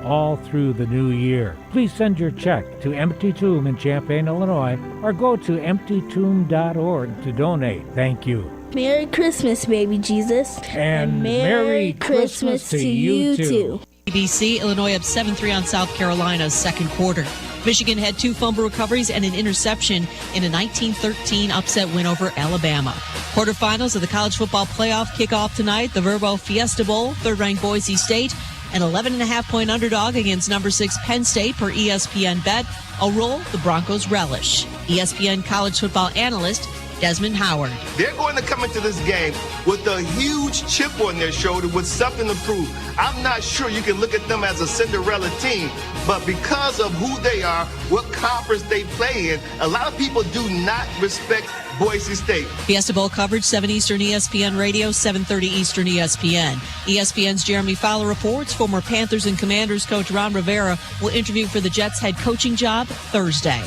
all through the new year. Please send your check to Empty Tomb in Champaign, Illinois, or go to emptytomb.org to donate. Thank you. Merry Christmas, baby Jesus. And Merry Christmas to you too. ABC, Illinois up 7-3 on South Carolina's second quarter. Michigan had 2 fumble recoveries and an interception in a 19-13 upset win over Alabama. Quarterfinals of the college football playoff kick off tonight. The Verbo Fiesta Bowl, third-ranked Boise State, an 11.5-point underdog against number 6 Penn State per ESPN Bet. A role the Broncos relish. ESPN college football analyst Desmond Howard. They're going to come into this game with a huge chip on their shoulder with something to prove. I'm not sure you can look at them as a Cinderella team, but because of who they are, what conference they play in, a lot of people do not respect Boise State. Fiesta Bowl coverage, 7 Eastern ESPN Radio, 7:30 Eastern ESPN. ESPN's Jeremy Fowler reports former Panthers and Commanders coach Ron Rivera will interview for the Jets head coaching job Thursday.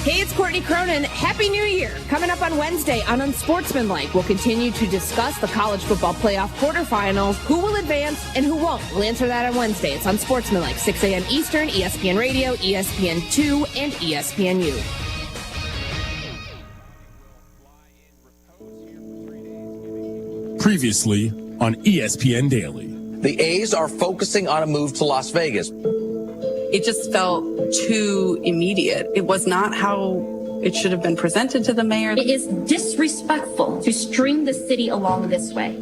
Hey, it's Courtney Cronin. Happy New Year. Coming up on Wednesday on Unsportsmanlike, we'll continue to discuss the college football playoff quarterfinals, who will advance and who won't. We'll answer that on Wednesday. It's Unsportsmanlike, 6 a.m. Eastern, ESPN Radio, ESPN2, and ESPNU. Previously on ESPN Daily. The A's are focusing on a move to Las Vegas. It just felt too immediate. It was not how it should have been presented to the mayor. It is disrespectful to string the city along this way.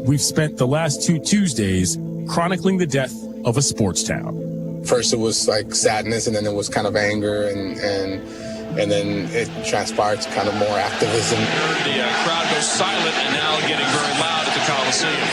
We've spent the last 2 Tuesdays chronicling the death of a sports town. First it was like sadness, and then it was kind of anger, and then it transpired to kind of more activism. The crowd goes silent and now getting very loud at the Coliseum.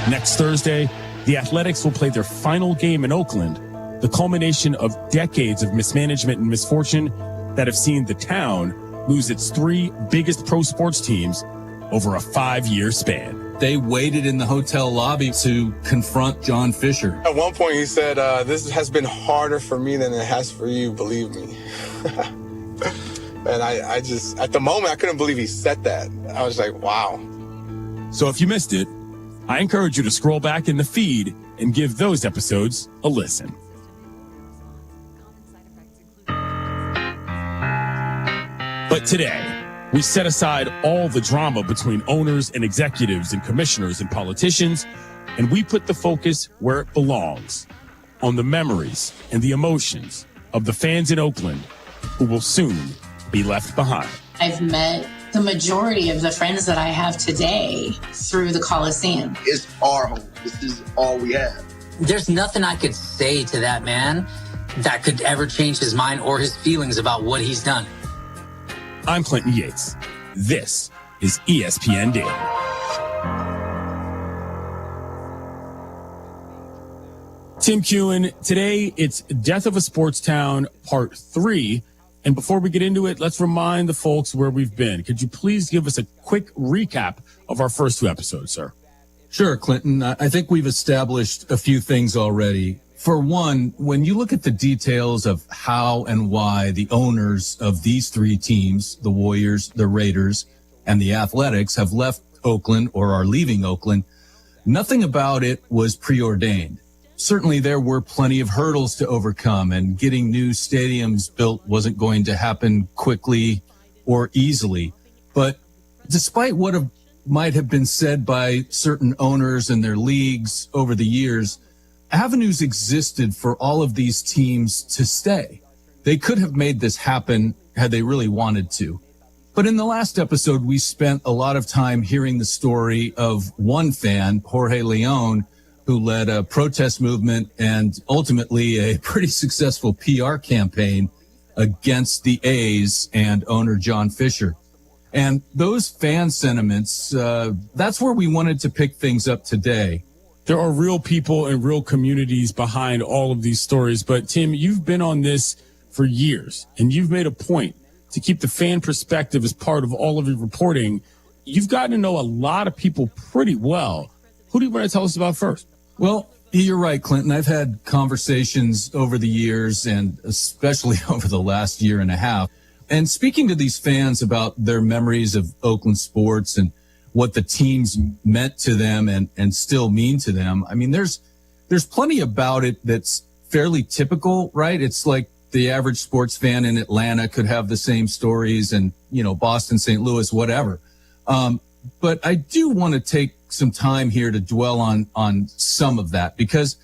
Next Thursday, the Athletics will play their final game in Oakland, the culmination of decades of mismanagement and misfortune that have seen the town lose its 3 biggest pro sports teams over a 5-year span. They waited in the hotel lobby to confront John Fisher. At one point he said, this has been harder for me than it has for you, believe me. And I just, at the moment, I couldn't believe he said that. I was like, wow. So if you missed it, I encourage you to scroll back in the feed and give those episodes a listen. But today, we set aside all the drama between owners and executives and commissioners and politicians, and we put the focus where it belongs, on the memories and the emotions of the fans in Oakland who will soon be left behind. I've met the majority of the friends that I have today through the Coliseum. It's our home. This is all we have. There's nothing I could say to that man that could ever change his mind or his feelings about what he's done. I'm Clinton Yates. This is ESPN Daily. Tim Kewen, today it's Death of a Sports Town, Part 3. And before we get into it, let's remind the folks where we've been. Could you please give us a quick recap of our first 2 episodes, sir? Sure, Clinton. I think we've established a few things already. For one, when you look at the details of how and why the owners of these 3 teams, the Warriors, the Raiders, and the Athletics, have left Oakland or are leaving Oakland, nothing about it was preordained. Certainly there were plenty of hurdles to overcome, and getting new stadiums built wasn't going to happen quickly or easily. But despite what might have been said by certain owners and their leagues over the years, avenues existed for all of these teams to stay. They could have made this happen had they really wanted to. But in the last episode, we spent a lot of time hearing the story of one fan, Jorge Leon, who led a protest movement and ultimately a pretty successful PR campaign against the A's and owner John Fisher. And those fan sentiments, that's where we wanted to pick things up today. There are real people and real communities behind all of these stories. But Tim, you've been on this for years, and you've made a point to keep the fan perspective as part of all of your reporting. You've gotten to know a lot of people pretty well. Who do you want to tell us about first? Well, you're right, Clinton. I've had conversations over the years, and especially over the last year and a half, and speaking to these fans about their memories of Oakland sports and what the teams meant to them and still mean to them. I mean, there's plenty about it that's fairly typical, right? It's like the average sports fan in Atlanta could have the same stories and, Boston, St. Louis, whatever. But I do want to take some time here to dwell on some of that because,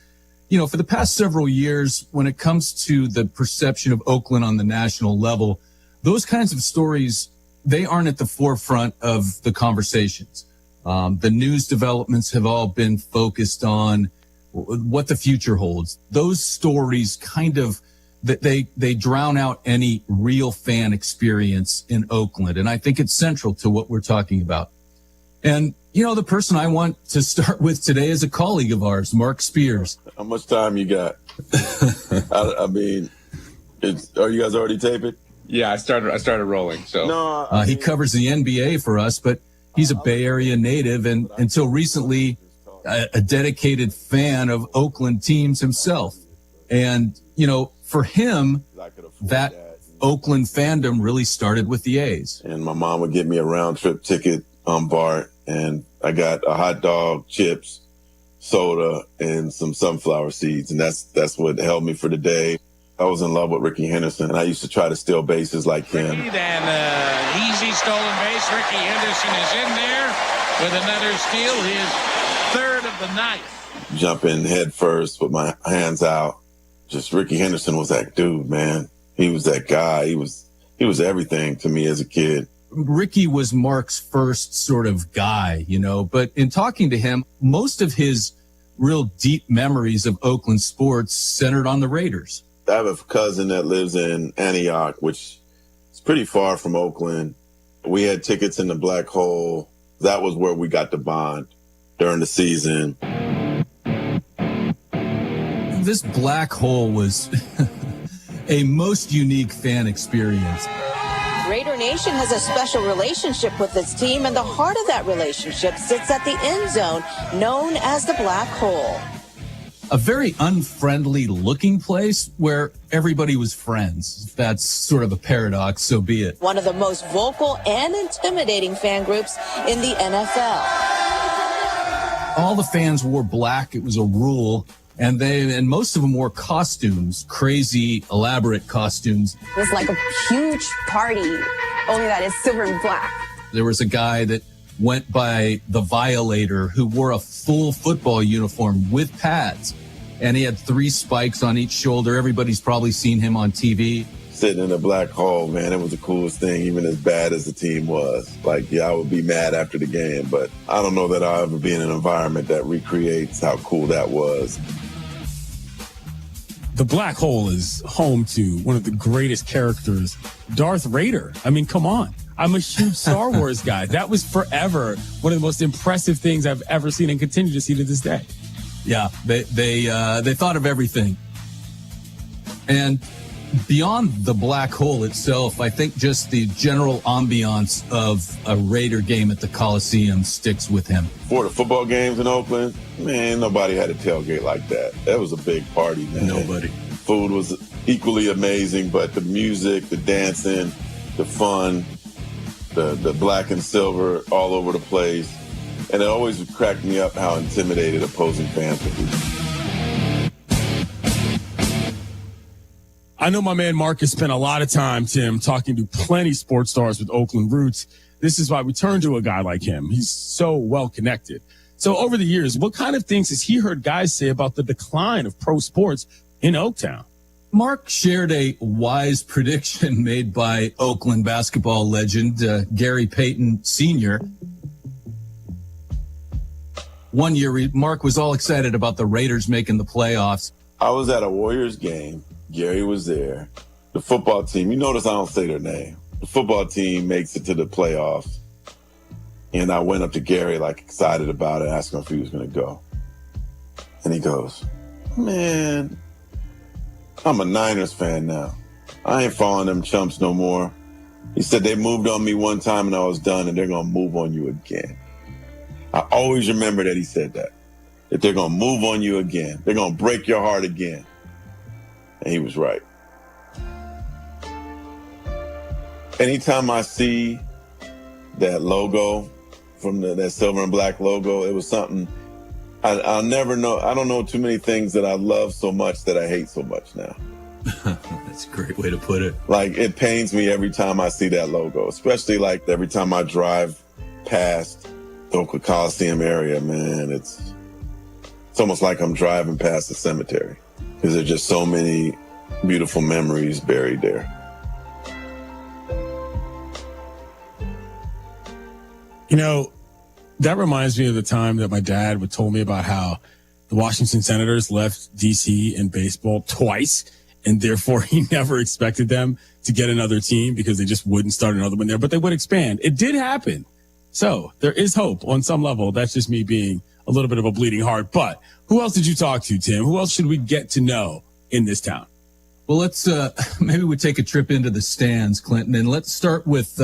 for the past several years, when it comes to the perception of Oakland on the national level, those kinds of stories, they aren't at the forefront of the conversations. The news developments have all been focused on what the future holds. Those stories kind of, they drown out any real fan experience in Oakland. And I think it's central to what we're talking about. And, the person I want to start with today is a colleague of ours, Mark Spears. How much time you got? I mean, are you guys already taping? Yeah, I started rolling. So no, he covers the NBA for us, but he's a Bay Area native and until recently a dedicated fan of Oakland teams himself. And, for him, that Oakland fandom really started with the A's. And my mom would get me a round trip ticket on BART, and I got a hot dog, chips, soda, and some sunflower seeds. And that's what held me for the day. I was in love with Ricky Henderson, and I used to try to steal bases like him. And easy stolen base. Ricky Henderson is in there with another steal, his third of the night. Jumping head first with my hands out. Just Ricky Henderson was that dude, man. He was that guy. He was everything to me as a kid. Ricky was Mark's first sort of guy, but in talking to him, most of his real deep memories of Oakland sports centered on the Raiders. I have a cousin that lives in Antioch, which is pretty far from Oakland. We had tickets in the Black Hole. That was where we got the bond during the season. This Black Hole was a most unique fan experience. Raider Nation has a special relationship with its team, and the heart of that relationship sits at the end zone, known as the Black Hole. A very unfriendly looking place where everybody was friends. If that's sort of a paradox, so be it. One of the most vocal and intimidating fan groups in the NFL. All the fans wore black. It was a rule. And most of them wore costumes, crazy, elaborate costumes. It was like a huge party, only that it's silver and black. There was a guy that went by the Violator who wore a full football uniform with pads. And he had 3 spikes on each shoulder. Everybody's probably seen him on TV. Sitting in the Black Hole, man, it was the coolest thing, even as bad as the team was. I would be mad after the game, but I don't know that I'll ever be in an environment that recreates how cool that was. The Black Hole is home to one of the greatest characters, Darth Vader. I mean, come on. I'm a huge Star Wars guy. That was forever one of the most impressive things I've ever seen and continue to see to this day. Yeah, they thought of everything. And beyond the Black Hole itself, I think just the general ambiance of a Raider game at the Coliseum sticks with him. For the football games in Oakland, man, nobody had a tailgate like that. That was a big party, man. Nobody. Food was equally amazing, but the music, the dancing, the fun, the black and silver all over the place. And it always cracked me up how intimidated opposing fans would be. I know my man Mark has spent a lot of time, Tim, talking to plenty sports stars with Oakland roots. This is why we turn to a guy like him. He's so well connected. So over the years, what kind of things has he heard guys say about the decline of pro sports in Oaktown? Mark shared a wise prediction made by Oakland basketball legend Gary Payton Sr. One year, Mark was all excited about the Raiders making the playoffs. I was at a Warriors game. Gary was there. The football team, you notice I don't say their name. The football team makes it to the playoffs. And I went up to Gary, excited about it, asked him if he was going to go. And he goes, man, I'm a Niners fan now. I ain't following them chumps no more. He said they moved on me one time and I was done, and they're going to move on you again. I always remember that he said that they're going to move on you again. They're going to break your heart again. And he was right. Anytime I see that logo from that silver and black logo. It was something I'll never know. I don't know too many things that I love so much that I hate so much now. That's a great way to put it. Like, it pains me every time I see that logo, especially like every time I drive past the Oakland Coliseum area, man. It's almost like I'm driving past a cemetery because there's just so many beautiful memories buried there. You know, that reminds me of the time that my dad would told me about how the Washington Senators left D.C. in baseball twice, and therefore he never expected them to get another team because they just wouldn't start another one there, but they would expand. It did happen. So there is hope on some level. That's just me being a little bit of a bleeding heart. But who else did you talk to, Tim? Who else should we get to know in this town? Well, let's maybe we take a trip into the stands, Clinton, and let's start with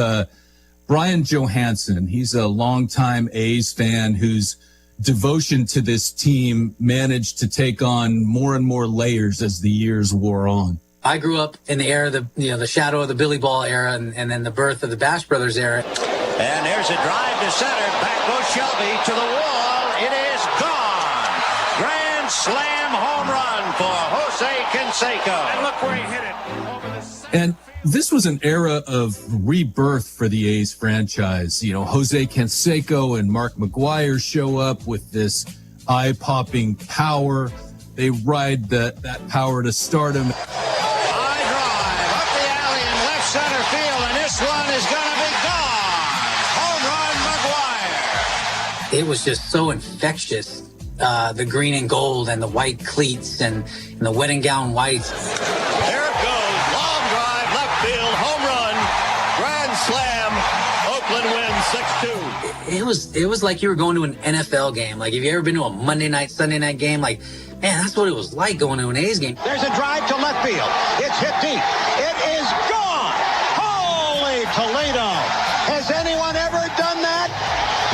Brian Johansson. He's a longtime A's fan whose devotion to this team managed to take on more and more layers as the years wore on. I grew up in the era, the shadow of the Billy Ball era, and then the birth of the Bash Brothers era. And there's a drive to center. Back goes Shelby to the wall. It is gone. Grand slam home run for Jose Canseco. And look where he hit it. Over the... And this was an era of rebirth for the A's franchise. You know, Jose Canseco and Mark McGwire show up with this eye-popping power. They ride that power to stardom. High drive up the alley in left center field, and this one is going to be gone. Home run, McGwire. It was just so infectious. The green and gold and the white cleats and the wedding gown whites. There it goes. Long drive, left field, home run, grand slam. Oakland wins 6-2. It was like you were going to an NFL game. Like, have you ever been to a Monday night, Sunday night game? Like, man, that's what it was like going to an A's game. There's a drive to left field. It's hit deep. It is gone. Holy Toledo. Has anyone ever done that?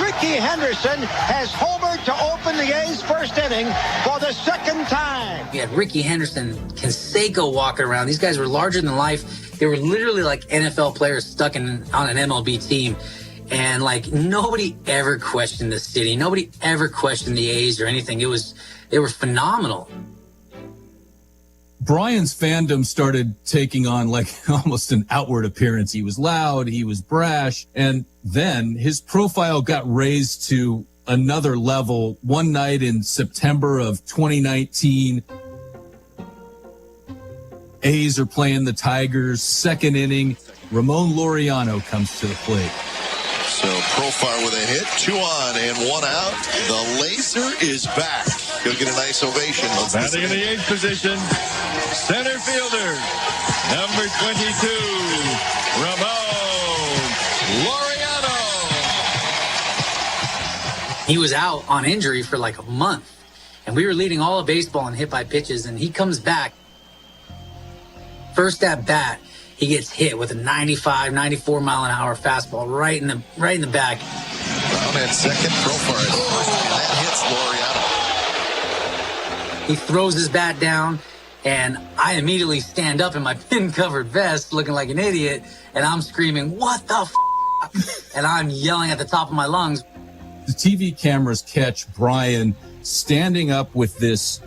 Ricky Henderson has homered to open the A's first inning for the second time. You had Ricky Henderson, Canseco walking around. These guys were larger than life. They were literally like NFL players stuck on an MLB team. And like, nobody ever questioned the city. Nobody ever questioned the A's or anything. They were phenomenal. Brian's fandom started taking on like almost an outward appearance. He was loud, he was brash, and then his profile got raised to another level one night in September of 2019. A's are playing the Tigers, second inning. Ramon Laureano comes to the plate. So Profar with a hit, 2 on and 1 out. The Lacer is back. He'll get a nice ovation. Batting in the 8th position, center fielder, number 22, Ramon Laureano. He was out on injury for like a month, and we were leading all of baseball in hit by pitches, and he comes back. First at bat, he gets hit with a 95, 94 mile an hour fastball right in the back. Brown at second, Profar at first, and that hits Laureano. He throws his bat down, and I immediately stand up in my pin-covered vest looking like an idiot, and I'm screaming, "What the f***?" And I'm yelling at the top of my lungs. The TV cameras catch Brian standing up with this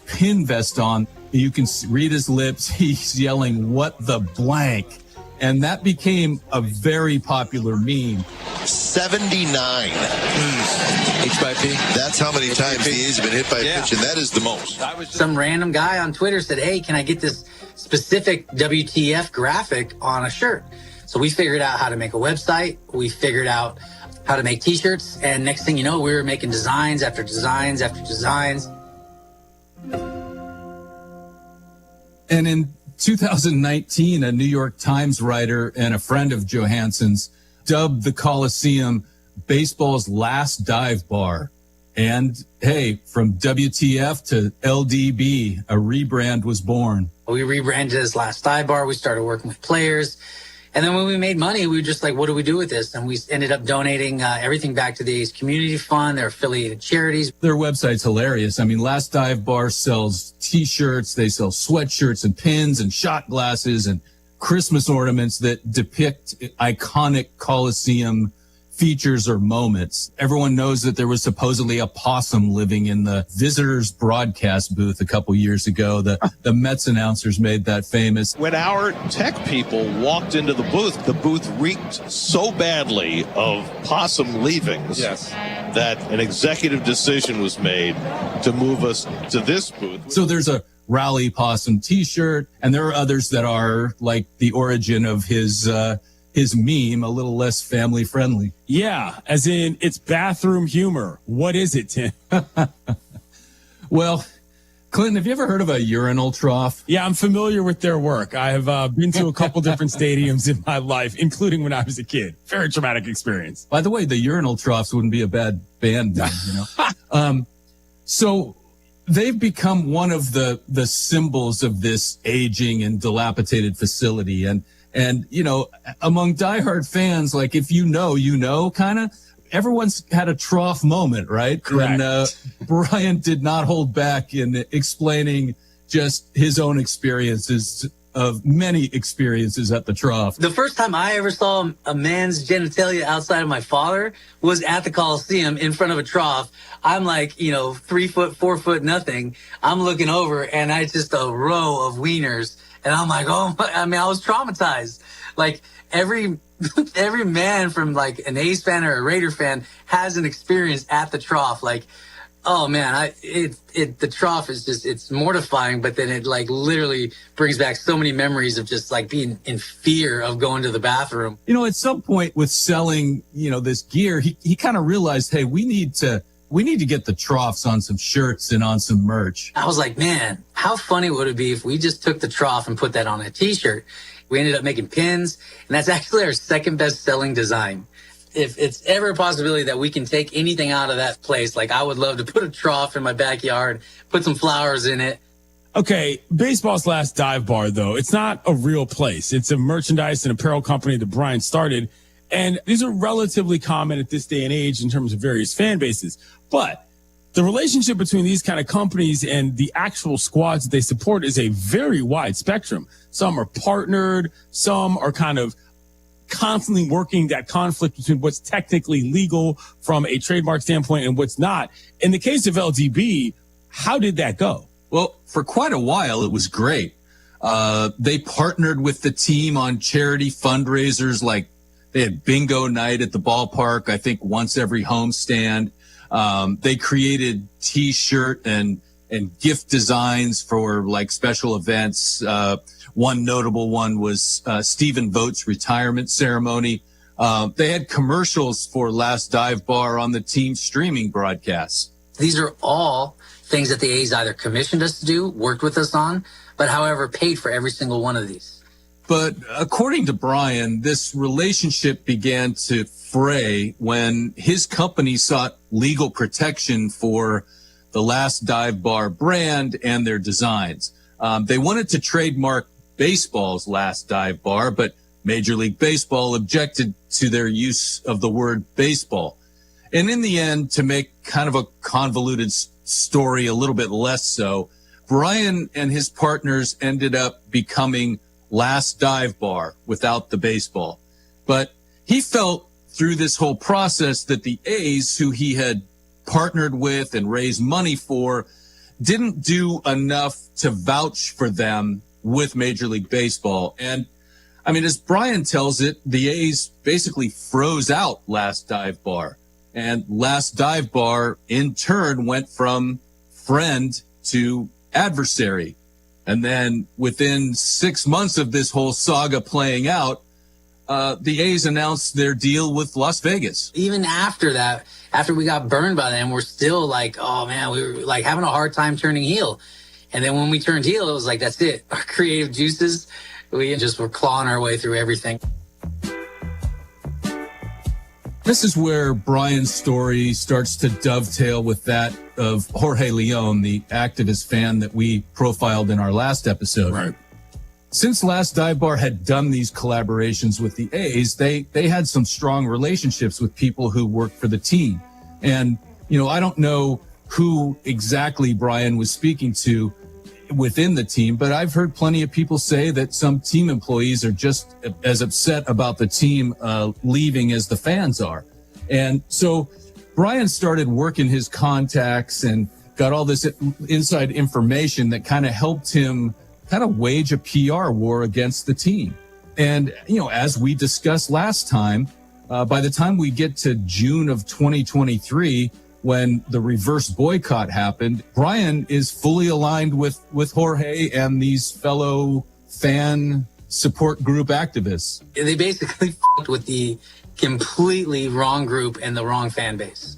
pin vest on. You can read his lips. He's yelling, "What the blank?" And that became a very popular meme. 79. Hit by pitch. That's how many times the A's have been hit by a pitch, and that is the most. Some random guy on Twitter said, "Hey, can I get this specific WTF graphic on a shirt?" So we figured out how to make a website. We figured out how to make T-shirts. And next thing you know, we were making designs after designs after designs. And in 2019, a New York Times writer and a friend of Johansson's dubbed the Coliseum baseball's last dive bar. And hey, from WTF to LDB, a rebrand was born. We rebranded as Last Dive Bar. We started working with players. And then when we made money, we were just like, what do we do with this? And we ended up donating everything back to the A's Community Fund, their affiliated charities. Their website's hilarious. I mean, Last Dive Bar sells T-shirts. They sell sweatshirts and pins and shot glasses and Christmas ornaments that depict iconic Coliseum features or moments. Everyone knows that there was supposedly a possum living in the visitors broadcast booth a couple years ago. The Mets announcers made that famous. When our tech people walked into the booth reeked so badly of possum leavings that an executive decision was made to move us to this booth. So there's a Rally Possum t-shirt, and there are others that are like the origin of his meme, a little less family friendly. Yeah, as in it's bathroom humor. What is it, Tim? Well, Clinton, have you ever heard of a urinal trough? Yeah, I'm familiar with their work. I have been to a couple different stadiums in my life, including when I was a kid. Very traumatic experience. By the way, the urinal troughs wouldn't be a bad band name, you know? So they've become one of the symbols of this aging and dilapidated facility. And, you know, among diehard fans, like if you know, kind of, everyone's had a trough moment, right? Correct. And Brian did not hold back in explaining just his own experiences of many experiences at the trough. The first time I ever saw a man's genitalia outside of my father was at the Coliseum in front of a trough. I'm like, 3 foot, 4 foot, nothing. I'm looking over and I just a row of wieners. And I'm like, oh, I was traumatized. Like every man from like an A's fan or a Raider fan has an experience at the trough. Like, oh man, the trough is just, it's mortifying, but then it like literally brings back so many memories of just like being in fear of going to the bathroom. You know, at some point with selling, this gear, he kind of realized, hey, we need to get the troughs on some shirts and on some merch. I was like, man, how funny would it be if we just took the trough and put that on a t-shirt? We ended up making pins, and that's actually our second best selling design. If it's ever a possibility that we can take anything out of that place, like I would love to put a trough in my backyard, put some flowers in it. Okay, baseball's last dive bar, though, it's not a real place. It's a merchandise and apparel company that Brian started. And these are relatively common at this day and age in terms of various fan bases. But the relationship between these kind of companies and the actual squads that they support is a very wide spectrum. Some are partnered. Some are kind of constantly working that conflict between what's technically legal from a trademark standpoint and what's not. In the case of LDB, how did that go? Well, for quite a while, it was great. They partnered with the team on charity fundraisers, like they had bingo night at the ballpark, I think once every homestand. They created T-shirt and gift designs for like special events. One notable one was Stephen Vogt's retirement ceremony. They had commercials for Last Dive Bar on the team streaming broadcasts. These are all things that the A's either commissioned us to do, worked with us on, but however paid for every single one of these. But according to Brian, this relationship began to fray when his company sought legal protection for the Last Dive Bar brand and their designs. They wanted to trademark baseball's Last Dive Bar, but Major League Baseball objected to their use of the word baseball. And in the end, to make kind of a convoluted story a little bit less so, Brian and his partners ended up becoming Last Dive Bar without the baseball. But he felt through this whole process that the A's, who he had partnered with and raised money for, didn't do enough to vouch for them with Major League Baseball. And I mean, as Brian tells it, the A's basically froze out Last Dive Bar. And Last Dive Bar, in turn, went from friend to adversary. And then within 6 months of this whole saga playing out, the A's announced their deal with Las Vegas. Even after that, after we got burned by them, we're still like, oh man, we were like having a hard time turning heel. And then when we turned heel, it was like, that's it. Our creative juices, we just were clawing our way through everything. This is where Brian's story starts to dovetail with that of Jorge Leon, the activist fan that we profiled in our last episode. Right. Since Last Dive Bar had done these collaborations with the A's, they had some strong relationships with people who worked for the team. And, I don't know who exactly Brian was speaking to within the team, but I've heard plenty of people say that some team employees are just as upset about the team leaving as the fans are. And so Brian started working his contacts and got all this inside information that kind of helped him kind of wage a PR war against the team. And, as we discussed last time, by the time we get to June of 2023, when the reverse boycott happened, Brian is fully aligned with Jorge and these fellow fan support group activists. They basically f***ed with the completely wrong group and the wrong fan base.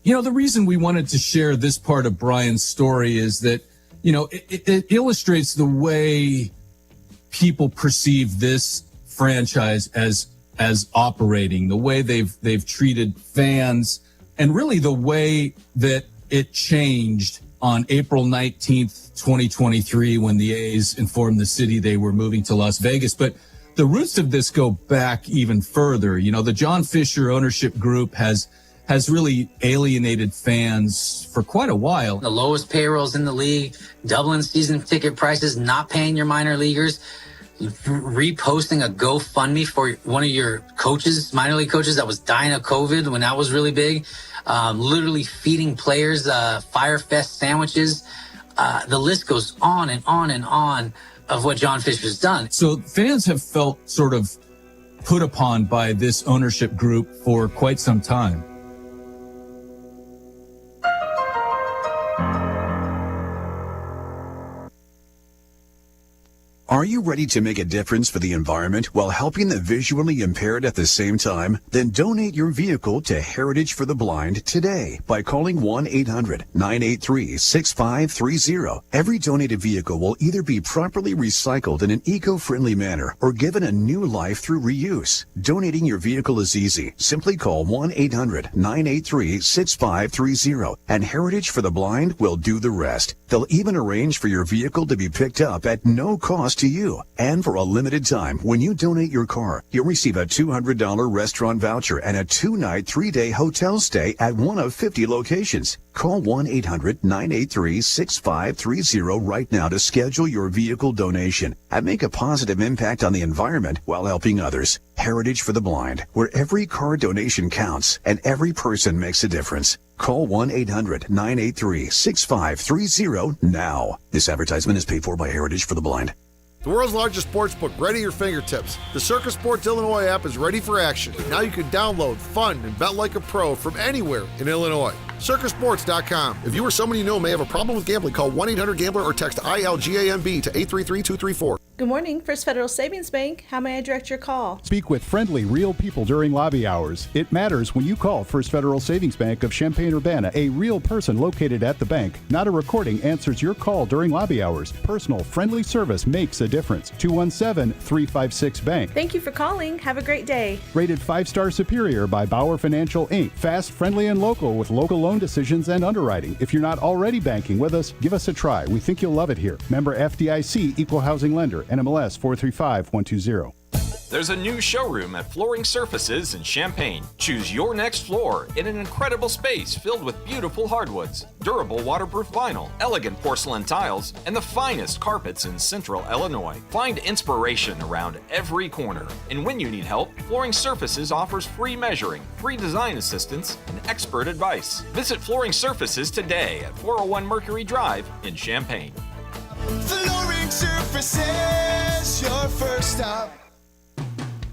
The reason we wanted to share this part of Brian's story is that, it illustrates the way people perceive this franchise as operating, the way they've treated fans, and really the way that it changed on April 19th, 2023, when the A's informed the city they were moving to Las Vegas. But the roots of this go back even further. The John Fisher ownership group has really alienated fans for quite a while. The lowest payrolls in the league, doubling season ticket prices, not paying your minor leaguers, reposting a GoFundMe for one of your coaches, minor league coaches that was dying of COVID when that was really big, literally feeding players Fire Fest sandwiches. The list goes on and on and on of what John Fisher's done. So fans have felt sort of put upon by this ownership group for quite some time. Are you ready to make a difference for the environment while helping the visually impaired at the same time? Then donate your vehicle to Heritage for the Blind today by calling 1-800-983-6530. Every donated vehicle will either be properly recycled in an eco-friendly manner or given a new life through reuse. Donating your vehicle is easy. Simply call 1-800-983-6530 and Heritage for the Blind will do the rest. They'll even arrange for your vehicle to be picked up at no cost to you. And for a limited time, when you donate your car, you'll receive a $200 restaurant voucher and a 2-night, 3-day hotel stay at one of 50 locations. Call 1-800-983-6530 right now to schedule your vehicle donation and make a positive impact on the environment while helping others. Heritage for the Blind, where every car donation counts and every person makes a difference. Call 1-800-983-6530 now. This advertisement is paid for by Heritage for the Blind. The world's largest sports book right at your fingertips. The Circus Sports Illinois app is ready for action. Now you can download, fund, and bet like a pro from anywhere in Illinois. Circusports.com. If you or someone you know may have a problem with gambling, call 1-800-GAMBLER or text ILGAMB to 833-234. Good morning, First Federal Savings Bank. How may I direct your call? Speak with friendly, real people during lobby hours. It matters when you call First Federal Savings Bank of Champaign-Urbana. A real person located at the bank. Not a recording answers your call during lobby hours. Personal, friendly service makes a difference. 217-356-BANK. Thank you for calling. Have a great day. Rated 5-star superior by Bauer Financial, Inc. Fast, friendly, and local with local loan decisions and underwriting. If you're not already banking with us, give us a try. We think you'll love it here. Member FDIC, Equal Housing Lender. NMLS 435120. There's a new showroom at Flooring Surfaces in Champaign. Choose your next floor in an incredible space filled with beautiful hardwoods, durable waterproof vinyl, elegant porcelain tiles, and the finest carpets in Central Illinois. Find inspiration around every corner. And when you need help, Flooring Surfaces offers free measuring, free design assistance, and expert advice. Visit Flooring Surfaces today at 401 Mercury Drive in Champaign. Flooring Surfaces, your first stop.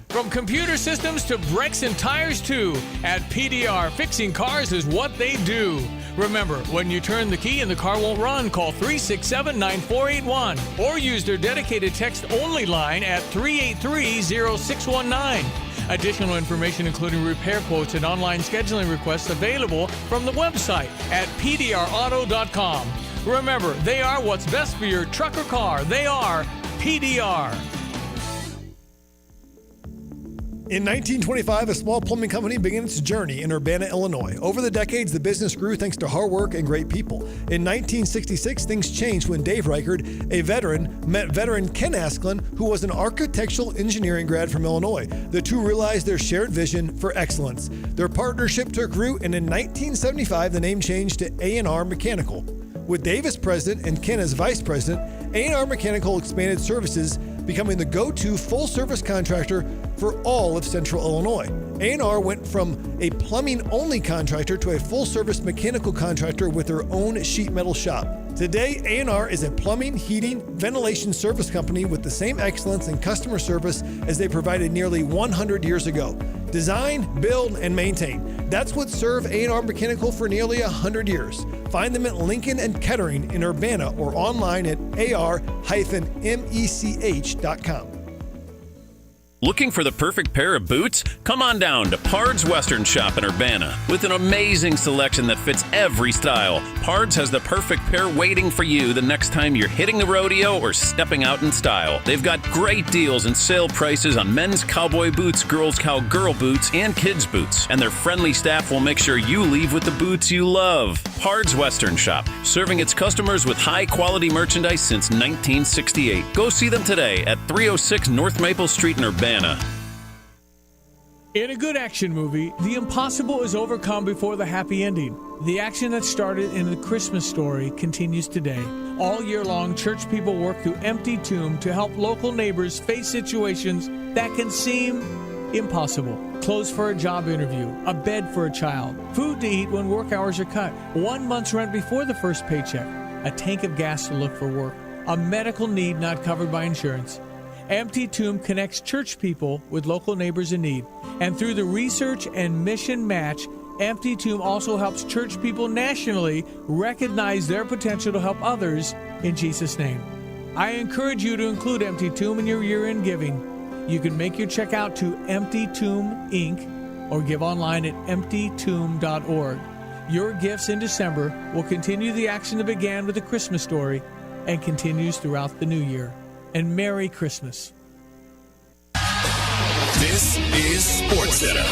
From computer systems to brakes and tires too, at PDR, fixing cars is what they do. Remember, when you turn the key and the car won't run, call 367-9481 or use their dedicated text-only line at 383-0619. Additional information including repair quotes and online scheduling requests available from the website at pdrauto.com. Remember, they are what's best for your truck or car. They are PDR. In 1925, a small plumbing company began its journey in Urbana, Illinois. Over the decades, the business grew thanks to hard work and great people. In 1966, things changed when Dave Reichard, a veteran, met veteran Ken Asklin, who was an architectural engineering grad from Illinois. The two realized their shared vision for excellence. Their partnership took root, and in 1975, the name changed to A&R Mechanical. With Dave as president and Ken as vice president, A&R Mechanical expanded services, becoming the go-to full-service contractor for all of Central Illinois. A&R went from a plumbing-only contractor to a full-service mechanical contractor with their own sheet metal shop. Today, A&R is a plumbing, heating, ventilation service company with the same excellence in customer service as they provided nearly 100 years ago. Design, build, and maintain. That's what served A&R Mechanical for nearly 100 years. Find them at Lincoln and Kettering in Urbana or online at ar-mech.com. Looking for the perfect pair of boots? Come on down to Pard's Western Shop in Urbana. With an amazing selection that fits every style, Pard's has the perfect pair waiting for you the next time you're hitting the rodeo or stepping out in style. They've got great deals and sale prices on men's cowboy boots, girls' cowgirl boots, and kids' boots. And their friendly staff will make sure you leave with the boots you love. Pard's Western Shop, serving its customers with high-quality merchandise since 1968. Go see them today at 306 North Maple Street in Urbana. In a good action movie, the impossible is overcome before the happy ending. The action that started in The Christmas Story continues today. All year long, church people work through Empty Tomb to help local neighbors face situations that can seem impossible. Clothes for a job interview, a bed for a child, food to eat when work hours are cut, 1 month's rent before the first paycheck, a tank of gas to look for work, a medical need not covered by insurance. Empty Tomb connects church people with local neighbors in need. And through the research and mission match, Empty Tomb also helps church people nationally recognize their potential to help others in Jesus' name. I encourage you to include Empty Tomb in your year-end giving. You can make your check out to Empty Tomb Inc. or give online at emptytomb.org. Your gifts in December will continue the action that began with The Christmas Story and continues throughout the new year. And Merry Christmas. This is SportsCenter.